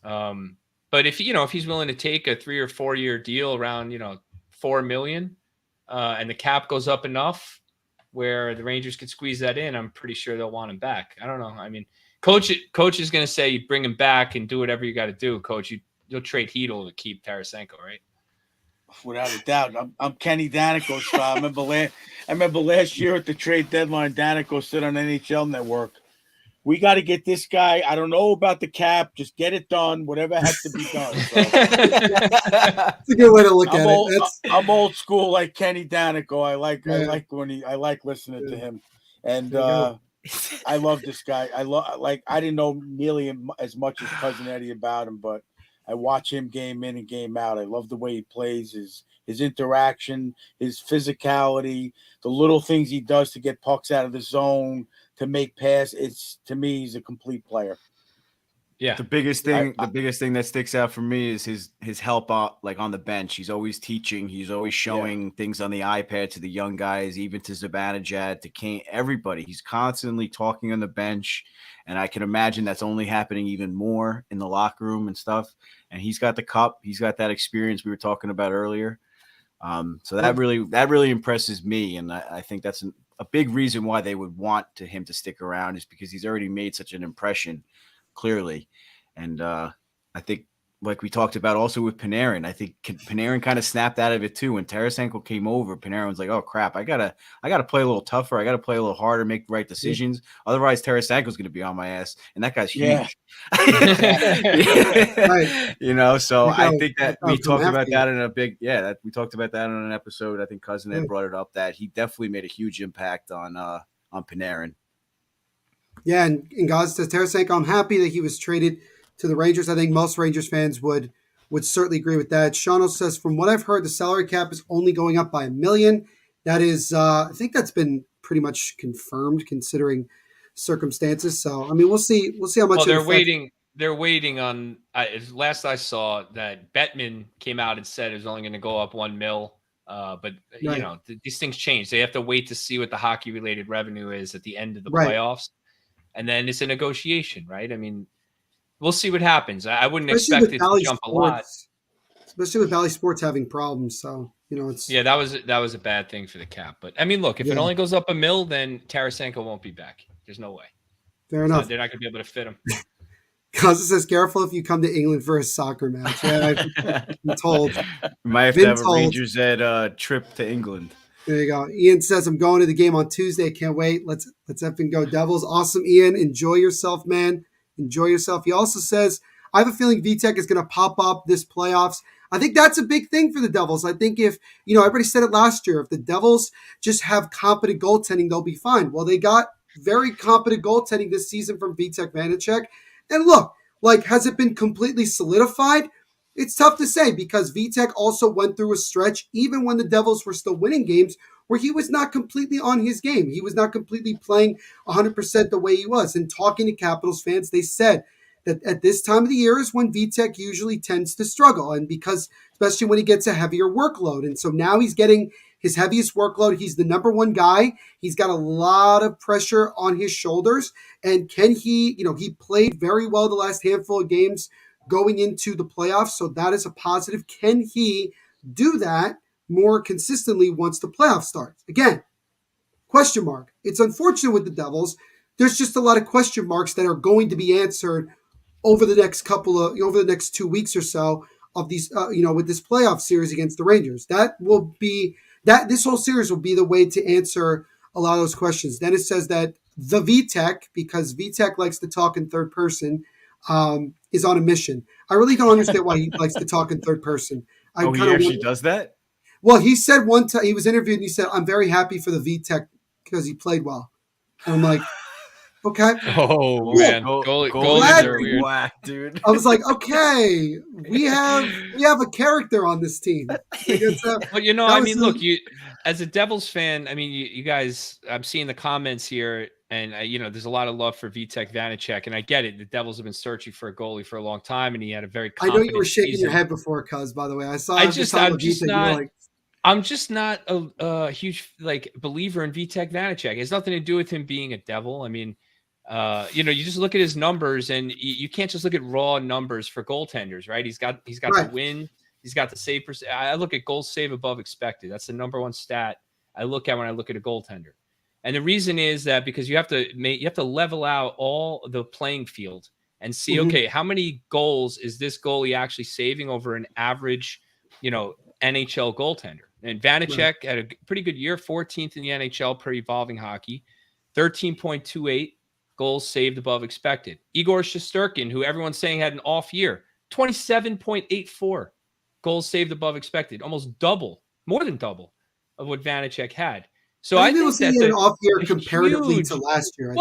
[SPEAKER 2] But if he's willing to take a 3 or 4 year deal around $4 million, and the cap goes up enough where the Rangers could squeeze that in, I'm pretty sure they'll want him back. I don't know. I mean, coach is going to say you bring him back and do whatever you got to do. Coach, you'll trade Hedl to keep Tarasenko, right?
[SPEAKER 4] Without a doubt. I'm Kenny Danico's style. I remember last year at the trade deadline, Danico said on NHL Network, "We got to get this guy. I don't know about the cap. Just get it done. Whatever has to be done." So,
[SPEAKER 1] that's a good way to look at it.
[SPEAKER 4] I'm old school like Kenny Danico. I like listening to him, and I love this guy. I didn't know nearly as much as Cousin Eddie about him, but I watch him game in and game out. I love the way he plays, his interaction, his physicality, the little things he does to get pucks out of the zone, to make pass. To me, he's a complete player.
[SPEAKER 2] Yeah.
[SPEAKER 3] The biggest thing that sticks out for me is his help out, like on the bench. He's always teaching. He's always showing things on the iPad to the young guys, even to Zibanejad, to Kane, everybody. He's constantly talking on the bench, and I can imagine that's only happening even more in the locker room and stuff. And he's got the cup. He's got that experience we were talking about earlier. So that really impresses me, and I think that's a big reason why they would want him to stick around, is because he's already made such an impression, clearly. And I think, like we talked about also with Panarin, I think Panarin kind of snapped out of it too. When Tarasenko came over, Panarin was like, "Oh crap, I gotta play a little tougher. I gotta play a little harder, make the right decisions. Otherwise, Tarasenko's gonna be on my ass." And that guy's huge.
[SPEAKER 1] Right.
[SPEAKER 3] So I think that we talked about that in we talked about that on an episode. I think Cousin had brought it up that he definitely made a huge impact on Panarin.
[SPEAKER 1] Yeah, and guys, to Tarasenko, I'm happy that he was traded to the Rangers. I think most Rangers fans would certainly agree with that. Shano says, "From what I've heard, the salary cap is only going up by $1 million." That is, I think that's been pretty much confirmed considering circumstances. So, I mean, we'll see how much.
[SPEAKER 2] Well, they're waiting on. Last I saw, that Bettman came out and said it was only going to go up $1 million. But
[SPEAKER 1] right.
[SPEAKER 2] These things change. They have to wait to see what the hockey-related revenue is at the end of the
[SPEAKER 1] right.
[SPEAKER 2] playoffs, and then it's a negotiation, right? I mean, we'll see what happens. I wouldn't
[SPEAKER 1] Especially
[SPEAKER 2] expect it to jump a lot.
[SPEAKER 1] especially with Valley Sports having problems. So, it's
[SPEAKER 2] that was a bad thing for the cap. But I mean, look, if it only goes up a mil, then Tarasenko won't be back. There's no way.
[SPEAKER 1] Fair enough.
[SPEAKER 2] They're not going to be able to fit him.
[SPEAKER 1] Cause says, careful if you come to England for a soccer match. Yeah, I'm told.
[SPEAKER 3] We might have to have a Rangers trip to England.
[SPEAKER 1] There you go. Ian says, I'm going to the game on Tuesday. Can't wait. Let's effing go Devils. Awesome, Ian. Enjoy yourself, man. Enjoy yourself. He also says, I have a feeling VTech is going to pop up this playoffs. I think that's a big thing for the Devils. I think if, everybody said it last year, if the Devils just have competent goaltending, they'll be fine. Well, they got very competent goaltending this season from Vitek Vanacek. And look, has it been completely solidified? It's tough to say because Vitek also went through a stretch, even when the Devils were still winning games, where he was not completely on his game. He was not completely playing 100% the way he was. And talking to Capitals fans, they said that at this time of the year is when Vitek usually tends to struggle. And because, especially when he gets a heavier workload. And so now he's getting his heaviest workload. He's the number one guy. He's got a lot of pressure on his shoulders. And can he, he played very well the last handful of games going into the playoffs. So that is a positive. Can he do that more consistently once the playoffs start? Again, question mark. It's unfortunate with the Devils. There's just a lot of question marks that are going to be answered over the next 2 weeks or so of these, with this playoff series against the Rangers. This whole series will be the way to answer a lot of those questions. Dennis says that the VTech, because VTech likes to talk in third person, is on a mission. I really don't understand why he likes to talk in third person.
[SPEAKER 3] He actually does that?
[SPEAKER 1] Well, he said one time, he was interviewed and he said, I'm very happy for the VTech because he played well. And I'm like, okay.
[SPEAKER 2] Oh, man. Goalies are weird.
[SPEAKER 3] Whack, dude.
[SPEAKER 1] I was like, okay, we have a character on this team.
[SPEAKER 2] But I mean, look, you as a Devils fan, I mean, you guys, I'm seeing the comments here, and there's a lot of love for Vitek Vanacek, and I get it. The Devils have been searching for a goalie for a long time, and he had a very
[SPEAKER 1] I know you were shaking your head before, cuz, by the way.
[SPEAKER 2] I'm just not a huge believer in Vitek Vanacek. It has nothing to do with him being a Devil. I mean, you just look at his numbers, and you can't just look at raw numbers for goaltenders, right? He's got the win, he's got the save percent. I look at goals saved above expected. That's the number one stat I look at when I look at a goaltender. And the reason is that because you have to level out all the playing field and see, okay, how many goals is this goalie actually saving over an average, NHL goaltender? And Vanacek had a pretty good year, 14th in the NHL per evolving hockey, 13.28 goals saved above expected. Igor Shesterkin, who everyone's saying had an off year, 27.84 goals saved above expected, almost double, more than double of what Vanacek had. So I think that's
[SPEAKER 1] an off year comparatively to last year.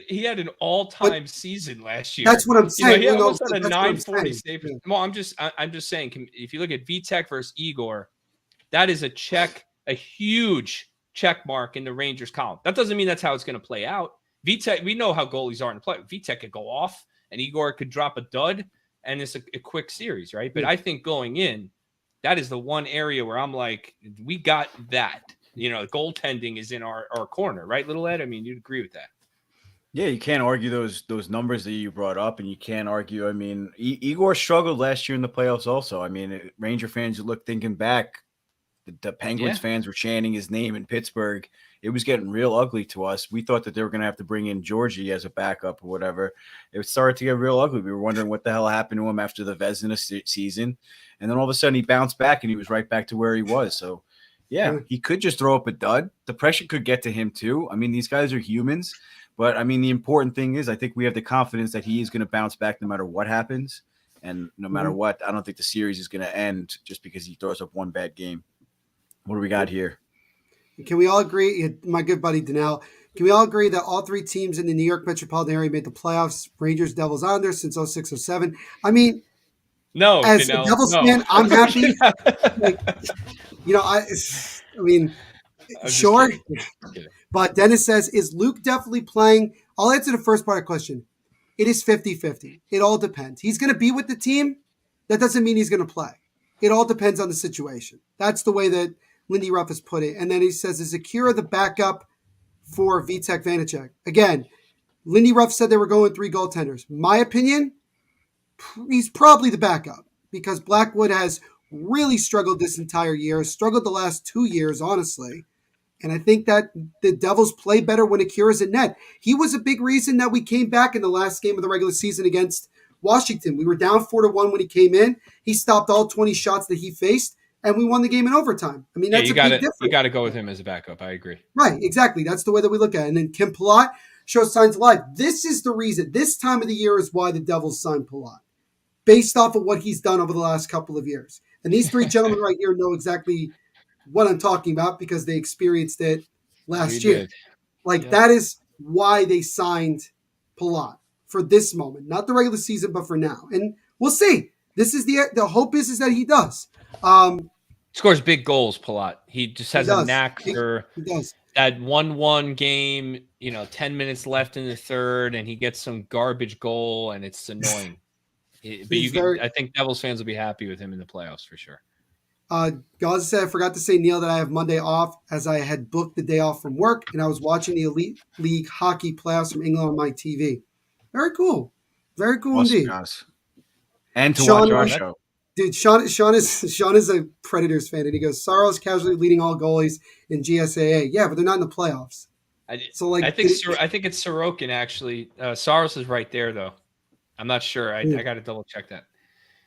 [SPEAKER 2] He had an all-time season last year.
[SPEAKER 1] That's what I'm saying.
[SPEAKER 2] He almost had a 940 save. Yeah. Well, I'm just saying, if you look at Vitek versus Igor, that is a huge check mark in the Rangers column. That doesn't mean that's how it's going to play out. Vitek, we know how goalies are in play. Vitek could go off, and Igor could drop a dud, and it's a quick series, right? But I think going in, that is the one area where I'm like, we got that. Goaltending is in our corner, right, Little Ed? I mean, you'd agree with that.
[SPEAKER 3] Yeah, you can't argue those numbers that you brought up, and you can't argue. I mean, Igor struggled last year in the playoffs also. I mean, Ranger fans, thinking back, the Penguins fans were chanting his name in Pittsburgh. It was getting real ugly to us. We thought that they were going to have to bring in Georgie as a backup or whatever. It started to get real ugly. We were wondering what the hell happened to him after the Vezina season. And then all of a sudden he bounced back and he was right back to where he was. So, yeah, he could just throw up a dud. The pressure could get to him too. I mean, these guys are humans. But, I mean, the important thing is I think we have the confidence that he is going to bounce back no matter what happens. And no matter what, I don't think the series is going to end just because he throws up one bad game. What do we got here?
[SPEAKER 1] Can we all agree, my good buddy Danelle, can we all agree that all three teams in the New York metropolitan area made the playoffs, Rangers, Devils, Islanders, since 06-07? I mean,
[SPEAKER 2] no,
[SPEAKER 1] as a Devils fan, I'm happy. I mean, sure. But Dennis says, is Luke definitely playing? I'll answer the first part of the question. It is 50-50. It all depends. He's going to be with the team. That doesn't mean he's going to play. It all depends on the situation. That's the way that Lindy Ruff has put it. And then he says, is Akira the backup for Vitek Vanacek? Again, Lindy Ruff said they were going 3 goaltenders. My opinion, he's probably the backup. because Blackwood has really struggled this entire year, struggled the last 2 years, honestly. And I think that the Devils play better when Akira's in net. He was a big reason that we came back in the last game of the regular season against Washington. We were down 4-1 when he came in. He stopped all 20 shots that he faced, and we won the game in overtime. I mean, that's a big difference.
[SPEAKER 2] You got to go with him as a backup. I agree.
[SPEAKER 1] Right, exactly. That's the way that we look at it. And then Kim Palat shows signs of life. This is the reason. This time of the year is why the Devils signed Palat, based off of what he's done over the last couple of years. And these three gentlemen right here know exactly what I'm talking about because they experienced it last year. That is why they signed Palat for this moment, not the regular season, but for now. And we'll see. This is the hope is that he does.
[SPEAKER 2] Scores big goals, Palat. He just has a knack for that 1-1 game, 10 minutes left in the third, and he gets some garbage goal, and it's annoying. I think Devils fans will be happy with him in the playoffs for sure.
[SPEAKER 1] Gaza said, I forgot to say, Neil, that I have Monday off as I had booked the day off from work, and I was watching the Elite League hockey playoffs from England on my TV. Very cool. Very cool
[SPEAKER 3] awesome,
[SPEAKER 1] indeed.
[SPEAKER 3] Guys. And to watch our show.
[SPEAKER 1] Dude, Sean is a Predators fan, and he goes, Saros casually leading all goalies in GSAA. Yeah, but they're not in the playoffs.
[SPEAKER 2] I think it's Sorokin, actually. Saros is right there, though. I'm not sure. I got to double check that.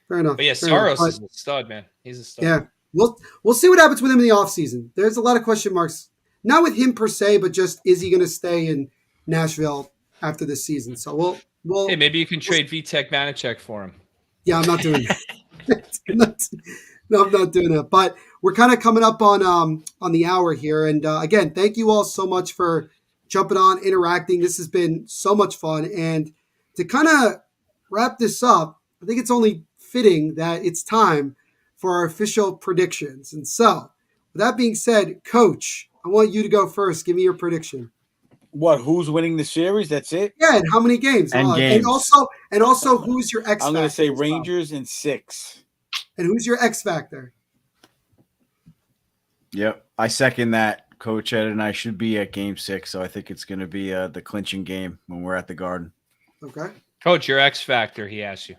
[SPEAKER 1] Fair enough.
[SPEAKER 2] But yeah, Saros is a stud, man. He's a stud.
[SPEAKER 1] Yeah. We'll see what happens with him in the offseason. There's a lot of question marks. Not with him per se, but just is he going to stay in Nashville after this season? So we'll
[SPEAKER 2] hey, maybe you can trade Vitek Vanacek for him.
[SPEAKER 1] Yeah, I'm not doing that. No, I'm not doing that. But we're kind of coming up on the hour here. And again, thank you all so much for jumping on, interacting. This has been so much fun. And to kind of wrap this up, I think it's only fitting that it's time for our official predictions. And so, with that being said, Coach, I want you to go first. Give me your prediction.
[SPEAKER 4] What? Who's winning the series? That's it.
[SPEAKER 1] Yeah, and how many games?
[SPEAKER 3] And
[SPEAKER 1] also, who's your X factor?
[SPEAKER 4] I'm going to say Rangers in 6.
[SPEAKER 1] And who's your X factor?
[SPEAKER 3] Yep, I second that. Coach Ed and I should be at Game 6, so I think it's going to be the clinching game when we're at the Garden.
[SPEAKER 1] Okay.
[SPEAKER 2] Coach, your X factor. He asked you.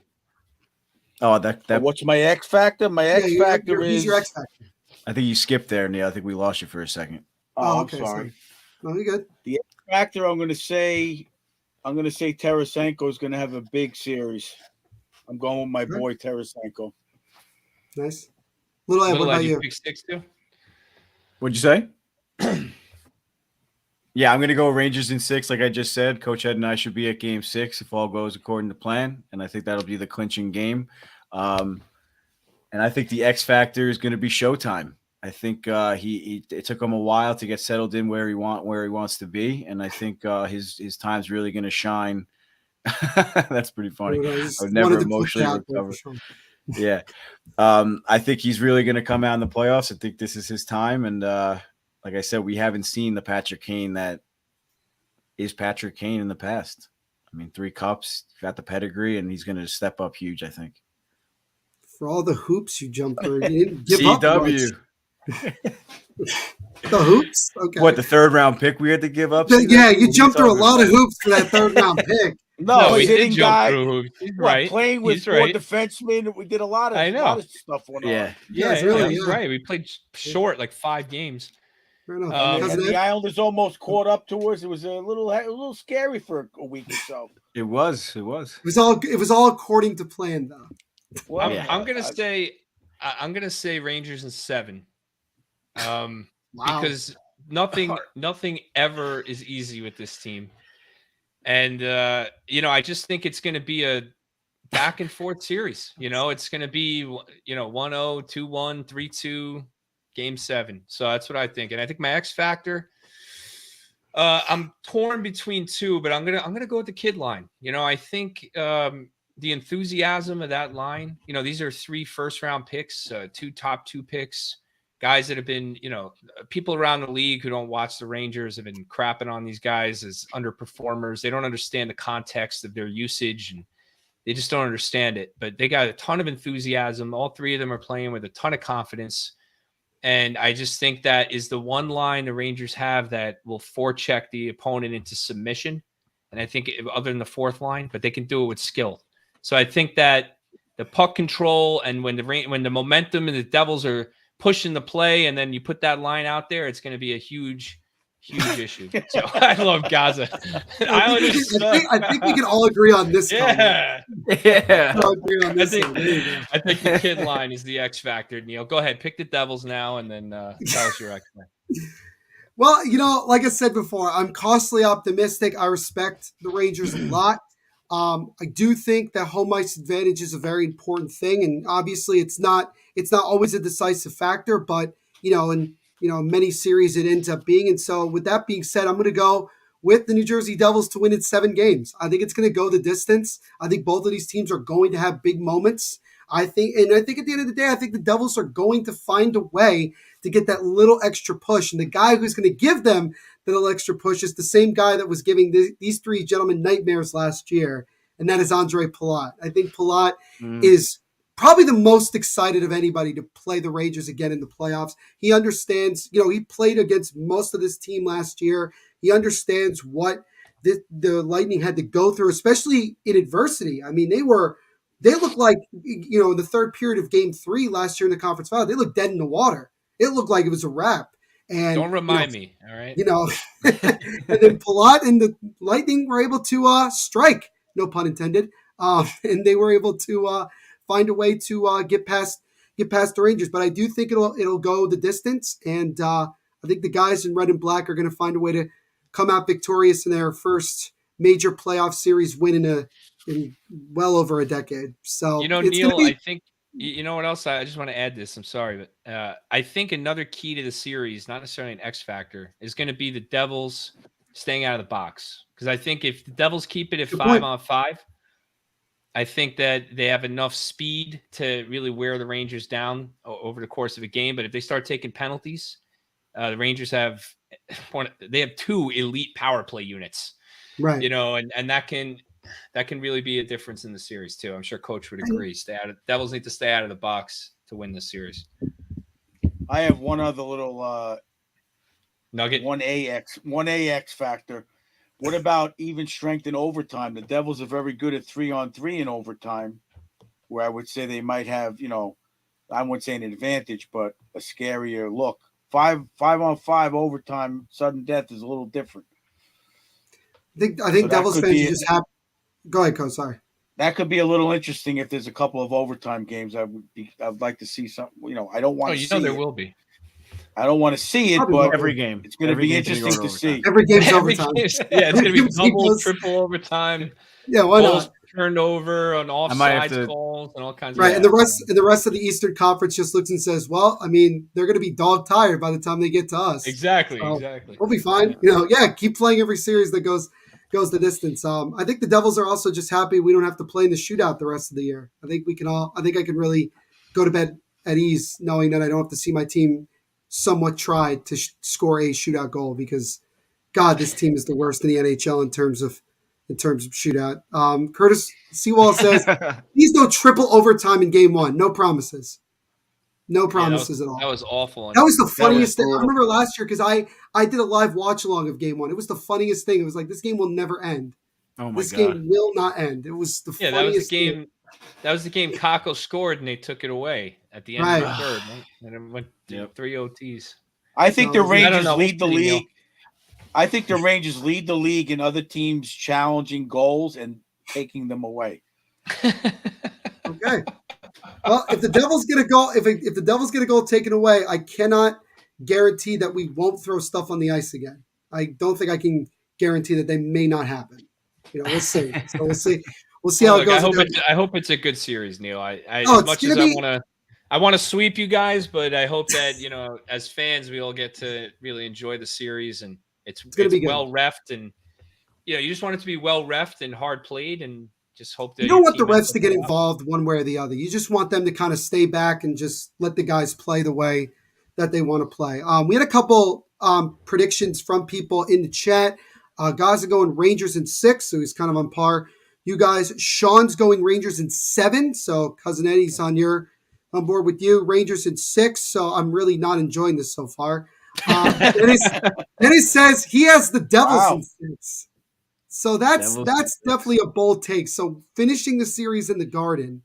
[SPEAKER 3] Oh, that.
[SPEAKER 4] What's my X factor? My X factor is.
[SPEAKER 1] Who's your X factor?
[SPEAKER 3] I think you skipped there, Neil. I think we lost you for a second.
[SPEAKER 4] Oh, okay. I'm sorry.
[SPEAKER 1] No, you're good.
[SPEAKER 4] The X factor, I'm going to say Tarasenko is going to have a big series. I'm going with my boy Tarasenko.
[SPEAKER 1] Nice. Little Ed, what about you?
[SPEAKER 2] Pick 6 too?
[SPEAKER 3] What'd you say? Yeah, I'm going to go Rangers in 6, like I just said. Coach Ed and I should be at Game 6 if all goes according to plan, and I think that'll be the clinching game. And I think the X factor is going to be Showtime. I think it took him a while to get settled in where he wants to be, and I think his time's really going to shine. That's pretty funny. I've never emotionally recovered. Yeah, I think he's really going to come out in the playoffs. I think this is his time, and like I said, we haven't seen the Patrick Kane that is Patrick Kane in the past. I mean, 3 cups, got the pedigree, and he's going to step up huge, I think.
[SPEAKER 1] For all the hoops you jumped through, you didn't give up much. The hoops? Okay.
[SPEAKER 3] What, the 3rd round pick we had to give up?
[SPEAKER 1] Yeah, you jumped through a lot of hoops for that 3rd round pick.
[SPEAKER 4] No,
[SPEAKER 2] we did jump through hoops. He's right.
[SPEAKER 4] Playing with 4 defensemen, we did a lot of stuff on.
[SPEAKER 2] Yeah, he's right. We played short, like 5 games.
[SPEAKER 1] Fair enough.
[SPEAKER 4] And the Islanders almost caught up to us. It was a little scary for a week or so.
[SPEAKER 3] It was.
[SPEAKER 1] It was all according to plan, though.
[SPEAKER 2] Well, I'm gonna say Rangers in 7.
[SPEAKER 1] Wow.
[SPEAKER 2] Because nothing ever is easy with this team. And I just think it's going to be a back and forth series. It's going to be 1-0, 2-1, 3-2, Game 7. So that's what I think. And I think my X factor, I'm torn between 2, but I'm gonna go with the kid line. I think the enthusiasm of that line. These are 3 first-round picks, 2 top 2 picks. Guys that have been, people around the league who don't watch the Rangers have been crapping on these guys as underperformers. They don't understand the context of their usage, and they just don't understand it. But they got a ton of enthusiasm. All 3 of them are playing with a ton of confidence. And I just think that is the one line the Rangers have that will forecheck the opponent into submission. And I think other than the 4th line, but they can do it with skill. So I think that the puck control, and when the momentum and the Devils are pushing the play, and then you put that line out there, it's going to be a huge issue. So I love Gaza.
[SPEAKER 1] I think we can all agree on this.
[SPEAKER 2] Yeah.
[SPEAKER 1] All agree on this
[SPEAKER 2] I think the kid line is the X factor. Neil, go ahead, pick the Devils now, and then tell us your X factor.
[SPEAKER 1] Well, like I said before, I'm cautiously optimistic. I respect the Rangers a lot. I do think that home ice advantage is a very important thing, and obviously it's not always a decisive factor, but in many series it ends up being. And so, with that being said, I'm going to go with the New Jersey Devils to win in 7 games. I think it's going to go the distance. I think both of these teams are going to have big moments. I think at the end of the day, I think the Devils are going to find a way to get that little extra push. And the guy who's going to give them the little extra push is the same guy that was giving these 3 gentlemen nightmares last year, and that is Andre Palat. I think Palat is probably the most excited of anybody to play the Rangers again in the playoffs. He understands, he played against most of this team last year. He understands what the Lightning had to go through, especially in adversity. I mean, they looked like, in the third period of Game 3 last year in the conference final, they looked dead in the water. It looked like it was a wrap. And
[SPEAKER 2] don't remind me, all right?
[SPEAKER 1] And then Palat and the Lightning were able to strike, no pun intended, and they were able to find a way to get past the Rangers. But I do think it'll go the distance, and I think the guys in red and black are going to find a way to come out victorious in their first major playoff series win in well over a decade. So
[SPEAKER 2] Neil, I think you know what else? I just want to add this. I'm sorry, but I think another key to the series, not necessarily an X factor, is going to be the Devils staying out of the box. Because I think if the Devils keep it at 5-on-5, I think that they have enough speed to really wear the Rangers down over the course of a game. But if they start taking penalties, the Rangers have 2 elite power play units,
[SPEAKER 1] right?
[SPEAKER 2] And that can really be a difference in the series too. I'm sure Coach would agree. Devils need to stay out of the box to win this series.
[SPEAKER 4] I have one other little
[SPEAKER 2] nugget.
[SPEAKER 4] One AX factor. What about even strength in overtime? The Devils are very good at 3-on-3 in overtime, where I would say they might have, I wouldn't say an advantage, but a scarier look. 5-on-5 overtime, sudden death is a little different.
[SPEAKER 1] I think Devils fans just have. Go ahead, Coach. Sorry.
[SPEAKER 4] That could be a little interesting if there's a couple of overtime games. I'd like to see something. I don't want to see
[SPEAKER 2] there will be.
[SPEAKER 4] I don't want to see it, but
[SPEAKER 3] every game.
[SPEAKER 4] It's going to be interesting to see.
[SPEAKER 1] Every game's overtime.
[SPEAKER 2] It's going to be double, triple overtime.
[SPEAKER 1] Yeah, why not?
[SPEAKER 2] Turned over on offsides calls and all kinds of
[SPEAKER 1] right. And the rest of the Eastern Conference just looks and says, "Well, I mean, they're going to be dog tired by the time they get to us."
[SPEAKER 2] Exactly.
[SPEAKER 1] We'll be fine. Keep playing every series that goes the distance. I think the Devils are also just happy we don't have to play in the shootout the rest of the year. I think I can really go to bed at ease knowing that I don't have to see my team somewhat try to score a shootout goal, because God, this team is the worst in the NHL in terms of shootout. Curtis Seawall says, please no triple overtime in Game 1. No promises. No promises at all.
[SPEAKER 2] That was awful.
[SPEAKER 1] That was the funniest thing. I remember last year because I did a live watch along of Game 1. It was the funniest thing. It was like, this game will never end.
[SPEAKER 3] Oh my God.
[SPEAKER 1] This game will not end. It was the funniest thing.
[SPEAKER 2] That was the game Kako scored and they took it away at the end of the third. Right? And it went 3 OTs.
[SPEAKER 4] I think the Rangers lead the league. I think the Rangers lead the league in other teams challenging goals and taking them away.
[SPEAKER 1] Okay. Well, if the Devils get a goal, if the Devils get a goal taken away, I cannot guarantee that we won't throw stuff on the ice again. I don't think I can guarantee that they may not happen. We'll see. So we'll see. We'll see how it goes.
[SPEAKER 2] I hope it's a good series, Neil. As much as I want to sweep you guys, but I hope that as fans we all get to really enjoy the series, and it's well reffed, and you just want it to be well reffed and hard played, and just hope that
[SPEAKER 1] you don't want the refs to get involved one way or the other. You just want them to kind of stay back and just let the guys play the way that they want to play. We had a couple predictions from people in the chat. Guys are going Rangers in 6, so he's kind of on par. You guys, Sean's going Rangers in 7, so Cousin Eddie's on board with you. Rangers in 6, so I'm really not enjoying this so far. Dennis says he has the Devils in 6. So that's definitely a bold take. So finishing the series in the Garden,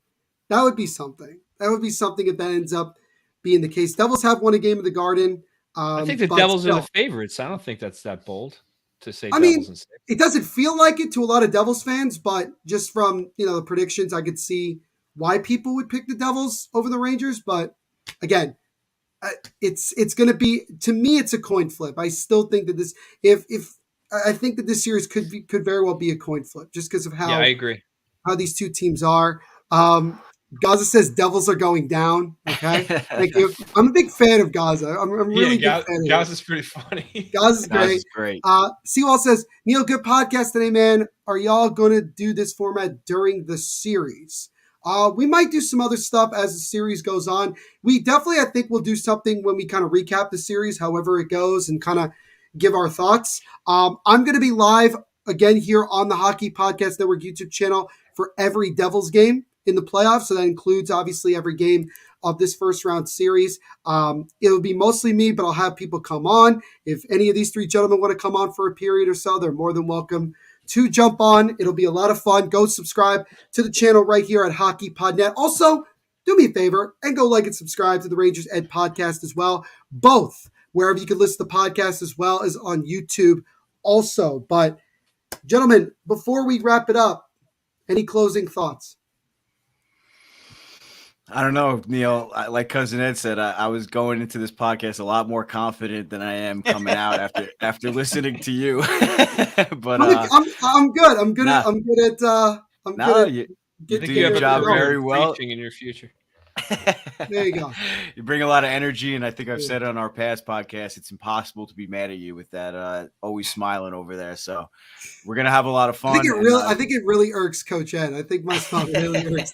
[SPEAKER 1] That would be something. That would be something if that ends up being the case. Devils have won a game of the Garden.
[SPEAKER 2] I think the
[SPEAKER 1] But
[SPEAKER 2] Devils are
[SPEAKER 1] still,
[SPEAKER 2] the favorites. I don't think that's that bold to say
[SPEAKER 1] I
[SPEAKER 2] Devils
[SPEAKER 1] mean,
[SPEAKER 2] and 6.
[SPEAKER 1] it doesn't feel like it to a lot of Devils fans, but just from the predictions, I could see why people would pick the Devils over the Rangers. But again, it's going to be, to me, it's a coin flip. I still think that this, if I think that this series could very well be a coin flip, just because of
[SPEAKER 2] Yeah, I agree.
[SPEAKER 1] how these two teams are. Gaza says Devils are going down. Okay, thank you. I'm a big fan of Gaza. I'm really big fan of
[SPEAKER 2] Gaza's pretty funny.
[SPEAKER 1] Gaza's great. Seawall says, Neil, good podcast today, man. Are y'all going to do this format during the series? We might do some other stuff as the series goes on. We definitely, I think we'll do something when we kind of recap the series, however it goes, and kind of give our thoughts. I'm going to be live again here on the Hockey Podcast Network YouTube channel for every Devils game in the playoffs. So that includes obviously every game of this first round series. It'll be mostly me, but I'll have people come on. If any of these three gentlemen want to come on for a period or so, they're more than welcome to jump on. It'll be a lot of fun. Go subscribe to the channel right here at Hockey Podnet. Also, do me a favor and go like and subscribe to the Rangers Ed podcast as well. Both wherever you can listen to the podcast as well as on YouTube also. But gentlemen, before we wrap it up, any closing thoughts?
[SPEAKER 3] I don't know, Neil. Like Cousin Ed said, I was going into this podcast a lot more confident than I am coming out after listening to you. But
[SPEAKER 1] I'm good. I'm good. I'm good at.
[SPEAKER 3] You do your job very well
[SPEAKER 2] in your future.
[SPEAKER 1] There you go.
[SPEAKER 3] You bring a lot of energy, and I think I've said on our past podcast, it's impossible to be mad at you with that always smiling over there. So we're gonna have a lot of fun.
[SPEAKER 1] I think it really irks Coach Ed. I think my smile really irks.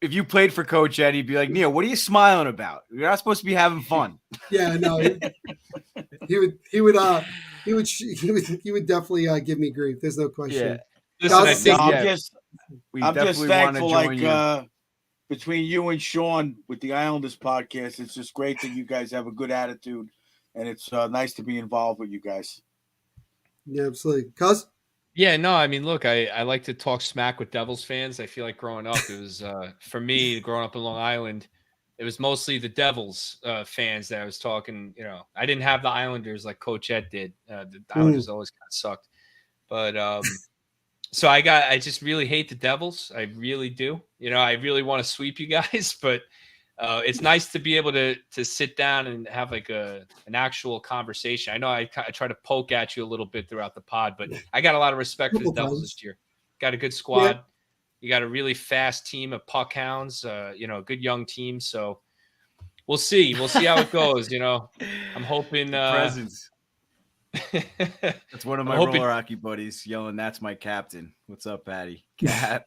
[SPEAKER 3] If you played for Coach Ed, he'd be like, Neil, what are you smiling about? You're not supposed to be having fun.
[SPEAKER 1] Yeah, no. He would definitely give me grief. There's no question.
[SPEAKER 3] Yeah.
[SPEAKER 4] I'm just thankful, like between you and Sean with the Islanders podcast, it's just great that you guys have a good attitude, and it's nice to be involved with you guys.
[SPEAKER 1] Yeah, absolutely. Cuz?
[SPEAKER 2] Yeah, no, I mean, look, I like to talk smack with Devils fans. I feel like growing up, it was for me, growing up in Long Island, it was mostly the Devils fans that I was talking. I didn't have the Islanders like Coach Ed did. The Islanders always kind of sucked, but. So I just really hate the Devils. I really do. I really want to sweep you guys, but it's nice to be able to sit down and have like an actual conversation. I know I try to poke at you a little bit throughout the pod, but I got a lot of respect for the Devils this year. Got a good squad. Yeah. You got a really fast team of puck hounds, a good young team. So we'll see. We'll see how it goes. I'm hoping
[SPEAKER 3] presence. That's one of my roller hockey buddies yelling, "That's my captain." What's up, Patty? Cap.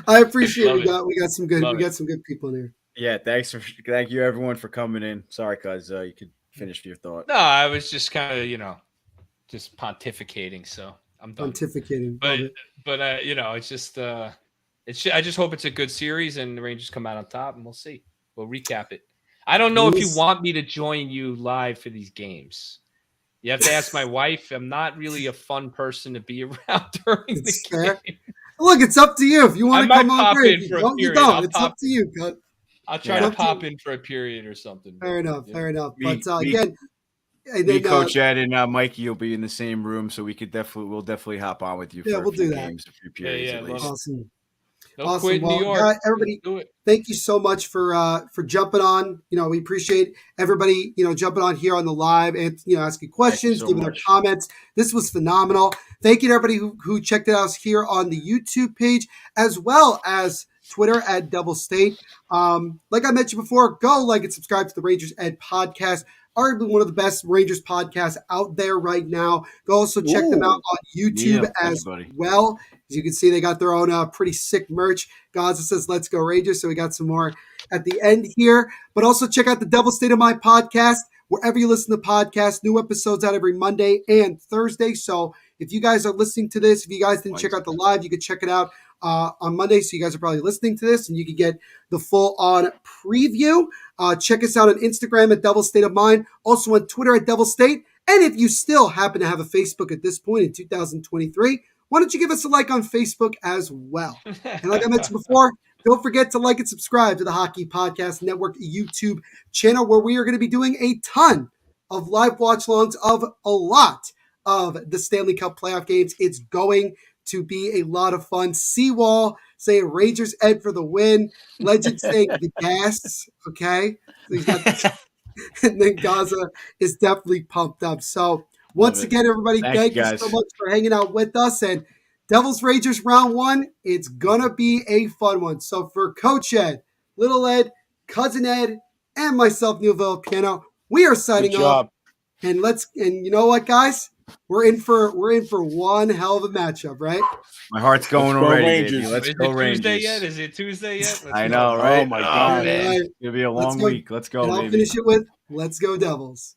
[SPEAKER 1] I appreciate it. We got some good people in here.
[SPEAKER 3] Yeah, thank you everyone for coming in. Sorry, cuz you could finish your thought.
[SPEAKER 2] No, I was just kind of just pontificating, so I'm done.
[SPEAKER 1] Pontificating,
[SPEAKER 2] but it's just I just hope it's a good series and the Rangers come out on top, and we'll see. We'll recap it. I don't know if you want me to join you live for these games. You have to ask my wife. I'm not really a fun person to be around during the game.
[SPEAKER 1] Look, it's up to you. If you want to come on,
[SPEAKER 2] great. It's
[SPEAKER 1] up to you.
[SPEAKER 2] I'll try to pop in for a period or something.
[SPEAKER 1] Fair enough. But
[SPEAKER 3] again, Coach Ed and Mikey will be in the same room, so we'll definitely hop on with you for a few games, a few periods at least.
[SPEAKER 1] Awesome.
[SPEAKER 2] Awesome.
[SPEAKER 1] Well, everybody, thank you so much for jumping on. We appreciate everybody, jumping on here on the live and, asking questions, giving their comments. This was phenomenal. Thank you to everybody who checked it out here on the YouTube page, as well as Twitter at Devil State. Like I mentioned before, go like and subscribe to the Rangers Ed podcast. Arguably one of the best Rangers podcasts out there right now. Go also check them out on YouTube as well. As you can see, they got their own pretty sick merch. Gaza says, "Let's go Rangers." So we got some more at the end here. But also check out the Devil State of Mind podcast, wherever you listen to podcasts. New episodes out every Monday and Thursday. So if you guys are listening to this, if you guys didn't check out the live, you could check it out on Monday. So you guys are probably listening to this, and you can get the full-on preview. Check us out on Instagram at Devil State of Mind. Also on Twitter at Devil State. And if you still happen to have a Facebook at this point in 2023, why don't you give us a like on Facebook as well? And like I mentioned before, don't forget to like and subscribe to the Hockey Podcast Network YouTube channel, where we are going to be doing a ton of live watch longs of a lot of the Stanley Cup playoff games. It's going to be a lot of fun. Seawall saying Rangers Ed for the win. Legend saying the gas. Okay. So he's got and then Gaza is definitely pumped up. So once again, everybody, thank you so much for hanging out with us. And Devils Rangers round 1, it's going to be a fun one. So for Coach Ed, Little Ed, Cousin Ed, and myself, Neil Villapiano, we are signing off. And you know what, guys? We're in for one hell of a matchup, right?
[SPEAKER 3] My heart's going already, baby. Let's go Rangers.
[SPEAKER 2] Tuesday yet? Is it Tuesday yet?
[SPEAKER 3] I know, right?
[SPEAKER 4] Oh my God,
[SPEAKER 1] man.
[SPEAKER 3] It'll be a long week. Let's go,
[SPEAKER 1] and
[SPEAKER 3] baby.
[SPEAKER 1] I'll finish it with, let's go Devils.